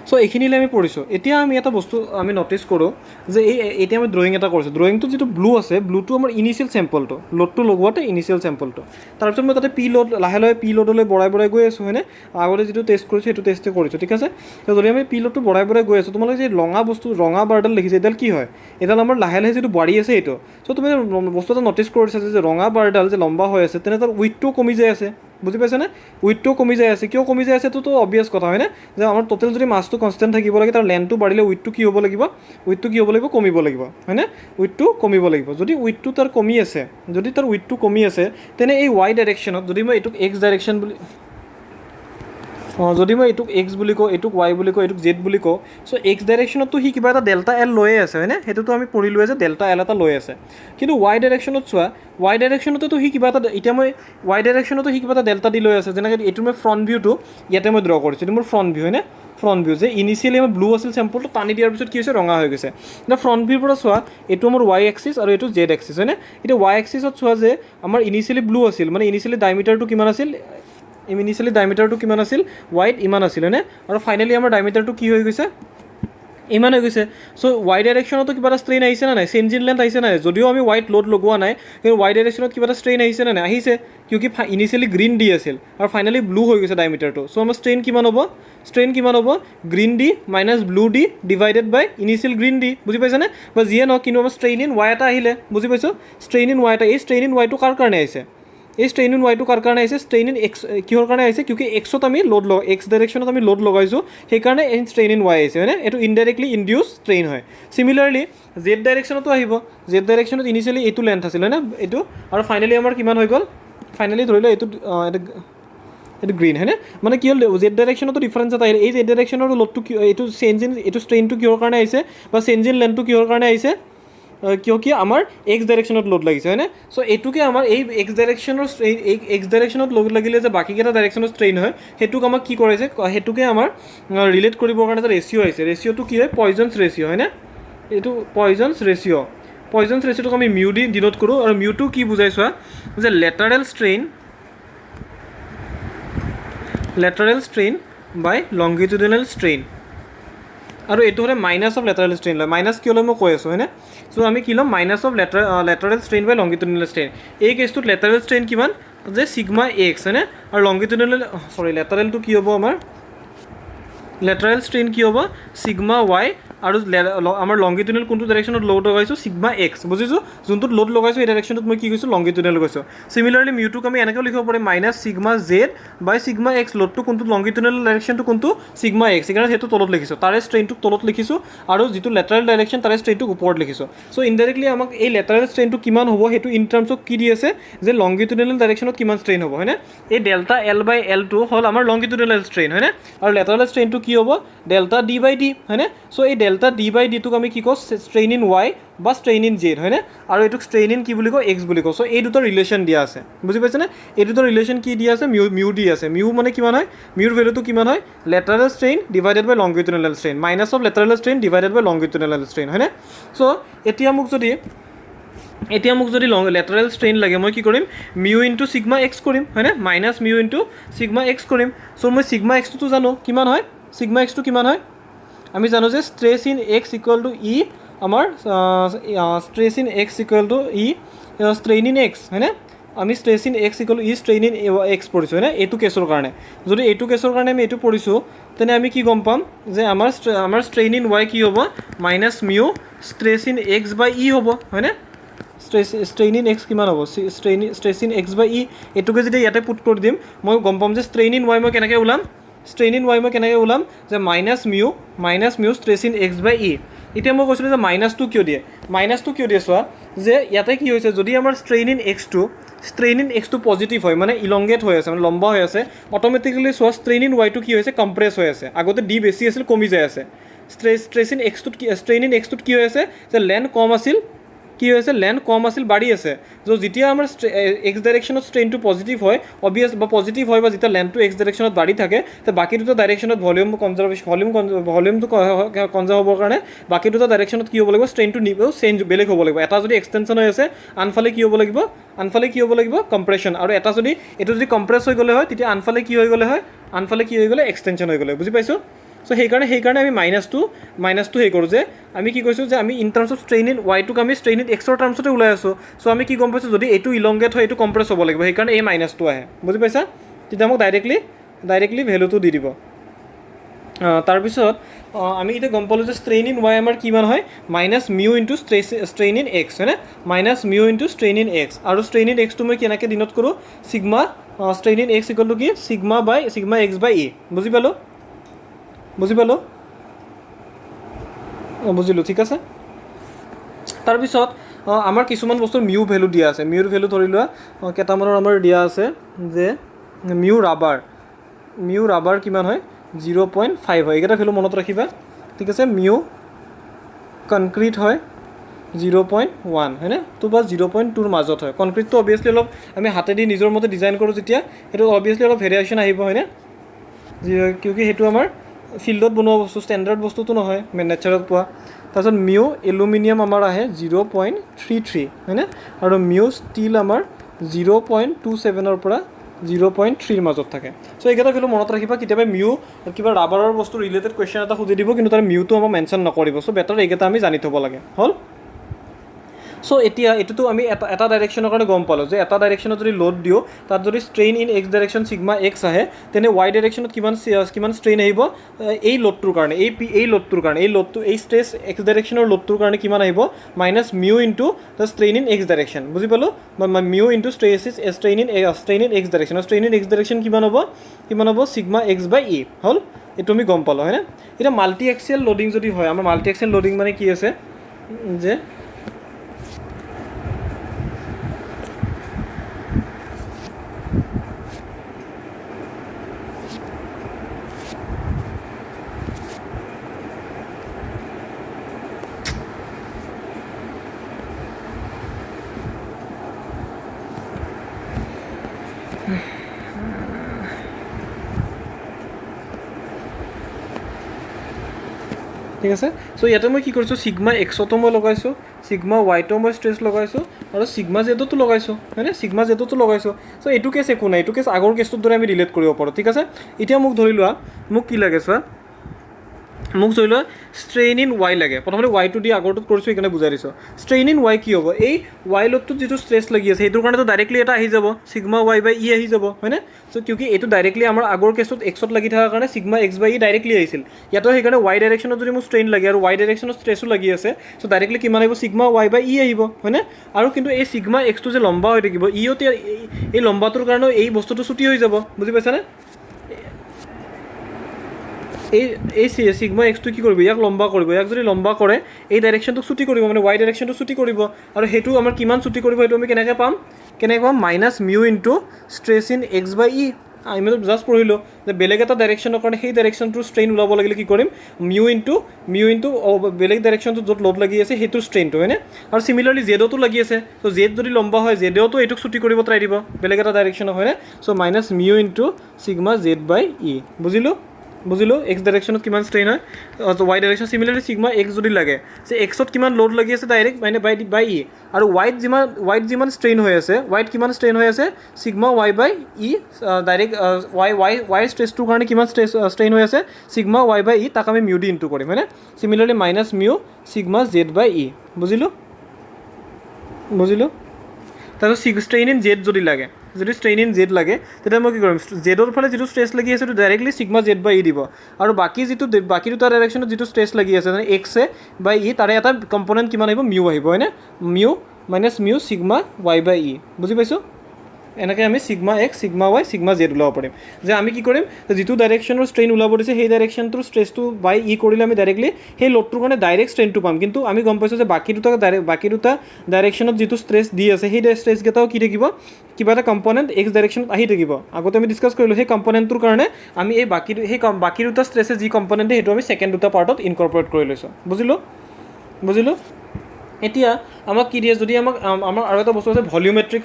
চ' এইখিনিলৈ আমি পঢ়িছোঁ এতিয়া আমি এটা বস্তু আমি ন'টিছ কৰোঁ যে এতিয়া আমি ড্ৰয়িং এটা কৰিছোঁ ড্ৰয়িংটো যিটো ব্লু আছে ব্লুটো আমাৰ ইনিচিয়েল চেম্পলটো লোডটো লগোৱাতে ইনিচিয়েল চেম্পলটো তাৰপিছত মই তাতে লাহে পি লোডলৈ বঢ়াই গৈ আছোঁ হয়নে আগতে যিটো টেষ্ট কৰিছোঁ সেইটো টেষ্টে কৰিছোঁ ঠিক আছে যদি আমি পি লোডটো বঢ়াই গৈ আছোঁ তোমালোকে যে ৰঙা বাৰডাল দেখিছে এইডাল কি হয় এইডাল আমাৰ লাহে যিটো বাঢ়ি আছে এইটো চ' তুমি বস্তু এটা ন'টিছ কৰিছা যে ৰঙা বাৰডাল যে লম্বা হৈ আছে তেনে তাৰ উইথটোও কমি যায় আছে বুজি পাইছেনে উইথটোও কমি যায় আছে কিয় কমি যায় আছে তো অবভিয়াছ কথা হয়নে যে আমাৰ টোটেল যদি মাছটো কনষ্টেণ্ট থাকিব লাগে তাৰ লেন্থটো বাঢ়িলে উইথটো কি হ'ব লাগিব কমিব লাগিব হয়নে উইথটো কমিব লাগিব যদি উইথটো তাৰ কমি আছে তেনে এই ৱাই ডাইৰেকশ্যনত যদি মই এইটোক এক্স ডাইৰেকশ্যন বুলি যদি মই এইটোক এক্স বুলি কওঁ এইটোক ৱাই বুলি কওঁ এইটোক জেড বুলি কওঁ চ' এক্স ডাইৰেকশ্যনততো সি কিবা এটা ডেল্টা এল লৈয়ে আছে হয়নে সেইটোতো আমি পঢ়িলোৱে যে ডেল্টা এল এটা লৈ আছে কিন্তু ৱাই ডাইৰেকশ্যনত চোৱা ৱাই ডাইৰেকশ্যনতো সি কিবা এটা এতিয়া মই ৱাই ডাইৰেকশ্যনতো সি কিবা এটা ডেল্টা দি লৈ আছে যেনেকৈ এইটো মই ফ্ৰণ্ট ভিউটো ইয়াতে মই ড্ৰ' কৰিছোঁ এইটো মোৰ ফ্ৰণ্ট ভিউ হয়নে ফ্ৰণ্ট ভিউ যে ইনিচিয়েলি আমাৰ ব্লু আছিল চেম্পলটো টানি দিয়াৰ পিছত কি হৈছে ৰঙা হৈ গৈছে এতিয়া ফ্ৰণ্ট ভিউৰ পৰা চোৱা এইটো আমাৰ ৱাই এক্সিছ আৰু এইটো জেড এক্সিছ হয়নে এতিয়া ৱাই এক্সিছত চোৱা যে আমাৰ ইনিচিয়েলি ব্লু আছিল মানে ইনিচিয়েলি ডায়মিটাৰটো কিমান আছিল ৱাইট ইমান আছিল হয়নে আৰু ফাইনেলি আমাৰ ডায়মিটাৰটো কি হৈ গৈছে ইমান হৈ গৈছে চ' ৱাই ডাইৰেকশ্যনতো কিবা এটা ষ্ট্ৰেইন আহিছে নে নাই চেঞ্জ ইন লেন্থ আহিছে নাই যদিও আমি ৱাইট লোড লগোৱা নাই কিন্তু ৱাই ডাইৰেকশ্যনত কিবা এটা ষ্ট্ৰেইন আহিছে নে নাই আহিছে কিউকি ইনিচিয়েলি গ্ৰীণ দি আছিল আৰু ফাইনেলি ব্লু হৈ গৈছে ডায়মিটাৰটো চ' আমাৰ ষ্ট্ৰেইন কিমান হ'ব green D minus blue D divided by initial green D বুজি পাইছেনে বা যিয়ে নহওক কিন্তু আমাৰ ষ্ট্ৰেইন ইন ৱাই এটা আহিলে বুজি পাইছোঁ ষ্ট্ৰেইন ইন ৱাই এটা এই ষ্ট্ৰেইন ইন ৱাইটো কাৰ কাৰণে আহিছে ষ্ট্ৰেইন ইন এক্স কিহৰ কাৰণে আহিছে কিউকি এক্সত আমি এক্স ডাইৰেকশ্যনত আমি লোড লগাইছোঁ সেইকাৰণে এই ষ্ট্ৰেইন ইন ৱাই আহিছে হয়নে এইটো ইনডাইৰেক্টলি ইনডিউচ ষ্ট্ৰেইন হয় চিমিলাৰলি জেড ডাইৰেকশ্যনতো আহিব জেড ডাইৰেকশ্যনত ইনিচিয়েলি এইটো লেন্থ আছিল হয়নে এইটো আৰু ফাইনেলি আমাৰ কিমান হৈ গ'ল ফাইনেলি ধৰি লওঁ এইটো গ্ৰীণ হয়নে মানে কি হ'ল জেড ডাইৰেকশ্যনতো ডিফাৰেঞ্চ এটা আহিলে এই জেড ডাইৰেকশ্যনৰ লোডটো কি এইটো ষ্ট্ৰেইনটো কিহৰ কাৰণে আহিছে বা চেঞ্জ ইন লেন্থটো কিহৰ কাৰণে আহিছে কিয় আমাৰ এক্স ডাইৰেকশ্যনত লোড লাগিছে হয়নে চ' এইটোকে আমাৰ এই এক্স ডাইৰেকশ্যনত লোড লাগিলে যে বাকীকেইটা ডাইৰেকশ্যনত ষ্ট্ৰেইন হয় সেইটোক আমাক কি কৰিছে সেইটোকে আমাৰ ৰিলেট কৰিবৰ কাৰণে এটা ৰেচিঅ' আহিছে ৰেচিঅ'টো কি হয় পয়জনছ ৰেচিঅ' হয়নে এইটো পয়জনছ ৰেচিঅ'টোক আমি মিউ দি ডিনোট কৰোঁ আৰু মিউটো কি বুজাই চোৱা যে lateral strain by longitudinal strain আৰু এইটো হ'লে মাইনাছ অফ লেটাৰেল ষ্ট্ৰেইন লয় মাইনাছ কিয় লয় মই কৈ আছোঁ হয়নে চ' আমি কি ল'ম minus of lateral strain by longitudinal strain এই কেছটোত লেটাৰেল ষ্ট্ৰেইন কিমান যে চিগমা এক্স হয়নে আৰু লেটাৰেলটো কি হ'ব আমাৰ লেটাৰেল ষ্ট্ৰেইন কি হ'ব চিগমা ৱাই আৰু আমাৰ লংগিটুডিনেল কোনটো ডাইৰেকশ্যনত লোড লগাইছোঁ সিগমা এক্স বুজিছোঁ যোনটোত লোড লগাইছোঁ এই ডাইৰেকশ্যনত মই কি কৈছোঁ লংগিটুডিনেল কৈছোঁ চিমিলাৰলি মিউটোক আমি এনেকৈও লিখিব পাৰিম মাইনাছ সিগমা জেড বাই সিগমা এক্স লোডটো কোনটো লংগিটুডিনেল ডাইৰেকশ্যনটো কোনটো সিগমা এক্স সেইকাৰণে সেইটো তলত লিখিছোঁ তাৰে ষ্ট্ৰেইনটোক তলত লিখিছোঁ আৰু যিটো লেটাৰেল ডাইৰেকশ্যন তাৰে ষ্ট্ৰেইনটোক ওপৰত লিখিছোঁ চ' ইনডাইৰেক্টলি আমাক এই লেটাৰেল ষ্ট্ৰেইনটো কিমান হ'ব সেইটো ইন টাৰ্মছ অফ কি দি আছে যে লংগিটুডিনেল ডাইৰেকশ্যনত কিমান ষ্ট্ৰেইন হ'ব হয়নে এই ডেল্টা এল বাই এলটো হ'ল আমাৰ লংগিটুডিনেল ষ্ট্ৰেইন হয়নে আৰু লেটাৰেল ষ্ট্ৰেইনটো কি হ'ব ডেল্টা ডি বাই ডি হয়নে চ' এই ডেল্টা ডি বাই ডিটোক আমি কি কওঁ ষ্ট্ৰেইন ইন ৱাই বা ষ্ট্ৰেইন ইন জেড হয়নে আৰু এইটোক ষ্ট্ৰেইন ইন কি বুলি কওঁ এক্স বুলি কওঁ চ' এই দুটা ৰিলেশ্যন দিয়া আছে বুজি পাইছেনে এই দুটা ৰিলেশ্যন কি দিয়া আছে মিউ দি আছে মিউ মানে কিমান হয় মিউৰ ভেলুটো কিমান হয় lateral strain divided by longitudinal strain minus of lateral strain divided by longitudinal strain হয়নে চ' এতিয়া মোক যদি লেটাৰেল ষ্ট্ৰেইন লাগে মই কি কৰিম মিউ ইনটু সিগমা এক্স কৰিম হয়নে minus mu into sigma x কৰিম চ' মই সিগমা এক্সটোতো জানো কিমান হয় সিগমা এক্সটো কিমান হয় আমি জানো যে stress in X equal to E আমাৰ stress in X equal to E strain in X হয়নে আমি stress in X equal to E strain in X পঢ়িছোঁ হয়নে এইটো কেছৰ কাৰণে যদি এইটো কেছৰ কাৰণে আমি এইটো পঢ়িছোঁ তেনে আমি কি গম পাম যে আমাৰ ষ্ট্ৰেইন ইন ৱাই কি হ'ব minus mu stress in X by E হ'ব হয়নে ষ্ট্ৰেইন ইন এক্স কিমান হ'ব stress in X by E এইটোকে যদি ইয়াতে পুট কৰি দিম মই গম পাম যে ষ্ট্ৰেইন ইন ৱাই মই কেনেকৈ ওলাম যে minus mu stress in X by E এতিয়া মই কৈছিলোঁ যে মাইনাছটো কিয় দিয়ে চোৱা যে ইয়াতে কি হৈছে যদি আমাৰ ষ্ট্ৰেইন ইন এক্সটো পজিটিভ হয় মানে ইলংগেট হৈ আছে মানে লম্বা হৈ আছে অট'মেটিকেলি চোৱা ষ্ট্ৰেইন ইন ৱাইটো কি হৈছে কম্প্ৰেছ হৈ আছে আগতে ডি বেছি আছিল কমি যাই আছে ষ্ট্ৰেইন ইন এক্সটোত কি হৈ আছে যে লেন কম আছিল বাঢ়ি আছে য' যেতিয়া আমাৰ এক্স ডাইৰেকশ্যনত ষ্ট্ৰেইনটো পজিটিভ হয় বা যেতিয়া লেনটো এক্স ডাইৰেকশ্যনত বাঢ়ি থাকে তে বাকী দুটা ডাইৰেকশ্যনত ভলিউমটো কনজাৰ্ভ হ'বৰ কাৰণে বাকী দুটা ডাইৰেকশ্যনত কি হ'ব লাগিব ষ্ট্ৰেইনটো চেঞ্জ বেলেগ হ'ব লাগিব এটা যদি এক্সটেনশ্যন হৈ আছে আনফালে কি হ'ব লাগিব কম্প্ৰেশ্যন আৰু এইটো যদি কম্প্ৰেছ হৈ গ'লে হয় তেতিয়া আনফালে কি হৈ গ'লে এক্সটেনশ্যন হৈ গ'লে বুজি পাইছোঁ চ' সেইকাৰণে আমি মাইনাছটো হেৰি কৰোঁ যে আমি কি কৈছোঁ যে আমি in terms of strain in ৱাইটোক আমি ষ্ট্ৰেইন ইন এক্সৰ টাৰ্মছতে ওলাই আছোঁ চ' আমি কি গম পাইছোঁ যদি এইটো ইলংগেট হয় এইটো কম্প্ৰেছ হ'ব লাগিব সেইকাৰণে এই মাইনাছটো আহে বুজি পাইছা তেতিয়া মোক ডাইৰেক্টলি ভেলুটো দি দিব তাৰপিছত আমি এতিয়া গম পালোঁ যে ষ্ট্ৰেইন ইন ৱাই আমাৰ কিমান হয় minus mu into strain in X হয়নে minus mu into strain in X আৰু ষ্ট্ৰেইন ইন এক্সটো মই কেনেকৈ ডিন'ট কৰোঁ sigma strain in X equal to কি সিগমা এক্স বাই ই বুজি পালোঁ বুজিলোঁ ঠিক আছে তাৰপিছত আমাৰ কিছুমান বস্তুৰ মিউ ভেলু দিয়া আছে মিউৰ ভেলু ধৰি লোৱা কেইটামানৰ আমাৰ দিয়া আছে যে মিউ ৰাবাৰ কিমান হয় 0.5 হয় এইকেইটা ভেলু মনত ৰাখিবা ঠিক আছে মিউ কনক্ৰিট হয় 0.1 হয়নে তো বা 0.2ৰ মাজত হয় কনক্ৰিটটো অভিয়াছলি অলপ আমি হাতেদি নিজৰ মতে ডিজাইন কৰোঁ যেতিয়া সেইটো অভিয়াছলি অলপ ভেৰিয়েশ্যন আহিব হয়নে কিউকি সেইটো আমাৰ ফিল্ডত বনোৱা বস্তু ষ্টেণ্ডাৰ্ড বস্তুটো নহয় নেচাৰত পোৱা তাৰপিছত মিউ এলুমিনিয়াম আমাৰ আহে 0.33 হয়নে আৰু মিউ ষ্টীল আমাৰ 0.27ৰ পৰা 0.3ৰ মাজত থাকে চ' এইকেইটা ভেলু মনত ৰাখিবা কেতিয়াবা মিউ কিবা ৰাবাৰৰ বস্তু ৰিলেটেড কুৱেশ্যন এটা সুধি দিব কিন্তু তাৰ মিউটো আমাক মেনশ্যন নকৰিব চ' বেটাৰ এইকেইটা আমি জানি থ'ব লাগে হ'ল চ' এতিয়া এইটোতো আমি এটা ডাইৰেকশ্যনৰ কাৰণে গম পালোঁ যে এটা ডাইৰেকশ্যনত যদি লোড দিওঁ তাত যদি strain in x direction sigma x আহে তেনে ৱাই ডাইৰেকশ্যনত কিমান ষ্ট্ৰেইন আহিব এই লোডটোৰ কাৰণে এই ষ্ট্ৰেছ এক্স ডাইৰেকশ্যনৰ লোডটোৰ কাৰণে কিমান আহিব minus mu into the strain in x direction বুজি পালোঁ mu into strain in x direction কিমান হ'ব সিগমা এক্স বাই ই হ'ল এইটো আমি গম পালোঁ হয়নে এতিয়া মাল্টি এক্সিয়েল লোডিং যদি হয় আমাৰ মাল্টি এক্সিয়েল লোডিং মানে কি আছে যে ঠিক আছে চ' ইয়াতে মই কি কৰিছোঁ সিগমা এক্সতো মই লগাইছোঁ সিগমা ৱাইটো মই ষ্ট্ৰেছ লগাইছোঁ আৰু সিগমা জেডতো লগাইছোঁ হয়নে চ' এইটো কেছ একো নাই এইটো কেছ আগৰ কেছটোৰ দৰে আমি ৰিলেট কৰিব পাৰোঁ ঠিক আছে এতিয়া মোক ধৰি লোৱা মোক কি লাগে চোৱা মোক ধৰি লোৱা ষ্ট্ৰেইন ইন ৱাই লাগে, প্ৰথমতে ৱাইটো দি আগৰটোত কৰিছোঁ সেইকাৰণে বুজাই দিছোঁ। ষ্ট্ৰেইন ইন ৱাই কি হ'ব, এই ৱাই লোডটোত যিটো ষ্ট্ৰেছ লাগি আছে সেইটোৰ কাৰণেতো ডাইৰেক্টলি এটা আহি যাব, চিগমা ৱাই বাই ই আহি যাব, হয়নে? চ' কিউকি এইটো ডাইৰেক্টলি আমাৰ আগৰ কেছত এক্সত লাগি থকাৰ কাৰণে sigma X by E directly আহিছিল। ইয়াতো সেইকাৰণে ৱাই ডাইৰেকশ্যনত যদি মোৰ ষ্ট্ৰেইন লাগে আৰু ৱাই ডাইৰেকশ্যনত ষ্ট্ৰেছো লাগি আছে, চ' ডাইৰেক্টলি কিমান আহিব, চিগমা ৱাই বাই ই আহিব, হয়নে? আৰু কিন্তু এই চিগমা এক্সটো যে লম্বা হৈ থাকিব, ইহঁতে এই লম্বাটোৰ কাৰণেও এই বস্তুটো ছুটি হৈ যাব, বুজি পাইছানে? এই চিগমা এক্সটো কি কৰিব, ইয়াক লম্বা কৰিব, ইয়াক যদি লম্বা কৰে এই ডাইৰেকশ্যনটোক ছুটি কৰিব, মানে ৱাই ডাইৰেকশ্যনটো ছুটি কৰিব। আৰু সেইটো আমাৰ কিমান ছুটি কৰিব সেইটো আমি কেনেকৈ পাম minus mu into stress in X by E. আমি জাষ্ট পঢ়িলোঁ যে বেলেগ এটা ডাইৰেকশ্যনৰ কাৰণে সেই ডাইৰেকশ্যনটোৰ ষ্ট্ৰেইন ওলাব লাগিলে কি কৰিম, মিউ ইনটু বেলেগ ডাইৰেকশ্যনটোত য'ত লোড লাগি আছে সেইটোৰ ষ্ট্ৰেইনটো, হয়নে? আৰু চিমিলাৰলি জেডতো লাগি আছে, ত' জেড যদি লম্বা হয় জেডেওতো এইটোক ছুটি কৰিব ট্ৰাই দিব বেলেগ এটা ডাইৰেকশ্যনত, হয়নে? So' minus mu into sigma Z by E. বুজিলোঁ এক্স ডাইৰেকশ্যনত কিমান ষ্ট্ৰেইন হয়, Y direction similarly sigma X যদি লাগে যে এক্সত কিমান লোড লাগি আছে ডাইৰেক্ট মানে বাই ই, আৰু ৱাইত যিমান ষ্ট্ৰেইন হৈ আছে, ৱাইত কিমান ষ্ট্ৰেইন হৈ আছে sigma Y by E, direct ৱাইৰ ষ্ট্ৰেছটোৰ কাৰণে কিমান ষ্ট্ৰেইন হৈ আছে চিগমা ৱাই বাই ই, তাক আমি মিউ দি ইনটু কৰিম, হয়নে? Similarly minus mu sigma Z by E. বুজিলোঁ তাৰপিছত ষ্ট্ৰেইন ইন জেড যদি ষ্ট্ৰেইন ইন জেড লাগে তেতিয়া মই কি কৰিম, জেডৰ ফালে যিটো ষ্ট্ৰেছ লাগি আছে সেইটো ডাইৰেক্টলি চিগমা জেড বাই ই দিব, আৰু বাকী দুটা ডাইৰেকশ্যনত যিটো ষ্ট্ৰেছ লাগি আছে মানে এক্সে বাই ই, তাৰে এটা কম্পনেণ্ট কিমান আহিব, মিউ আহিব, হয়নে? Mu minus mu sigma Y by E. বুজি পাইছোঁ? এনেকৈ আমি sigma X sigma Y sigma Z ওলাব পাৰিম। যে আমি কি কৰিম, যিটো ডাইৰেকশ্যনৰ ষ্ট্ৰেইন ওলাব দিছে সেই ডাইৰেকশ্যনটোৰ ষ্ট্ৰেছটো বাই ই কৰিলে আমি ডাইৰেক্টলি সেই লোডটোৰ কাৰণে ডাইৰেক্ট ষ্ট্ৰেইনটো পাম। কিন্তু আমি গম পাইছোঁ যে বাকী দুটা ডাইৰেকশ্যনত যিটো ষ্ট্ৰেছ দি আছে সেই ষ্ট্ৰেছকেইটাও কি থাকিব, কিবা এটা কম্পনেণ্ট এক্স ডাইৰেকশ্যনত আহি থাকিব। আগতে আমি ডিছকাছ কৰিলোঁ সেই কম্পনেণ্টটোৰ কাৰণে আমি এই বাকী দুটা ষ্ট্ৰেছে যি কম্পনেণ্ট সেইটো আমি ছেকেণ্ড দুটা পাৰ্টত ইনকৰ্পৰেট কৰি লৈছোঁ। বুজিলোঁ? এতিয়া আমাক কি দিয়ে, যদি আমাৰ আৰু এটা বস্তু আছে ভলিউমেট্ৰিক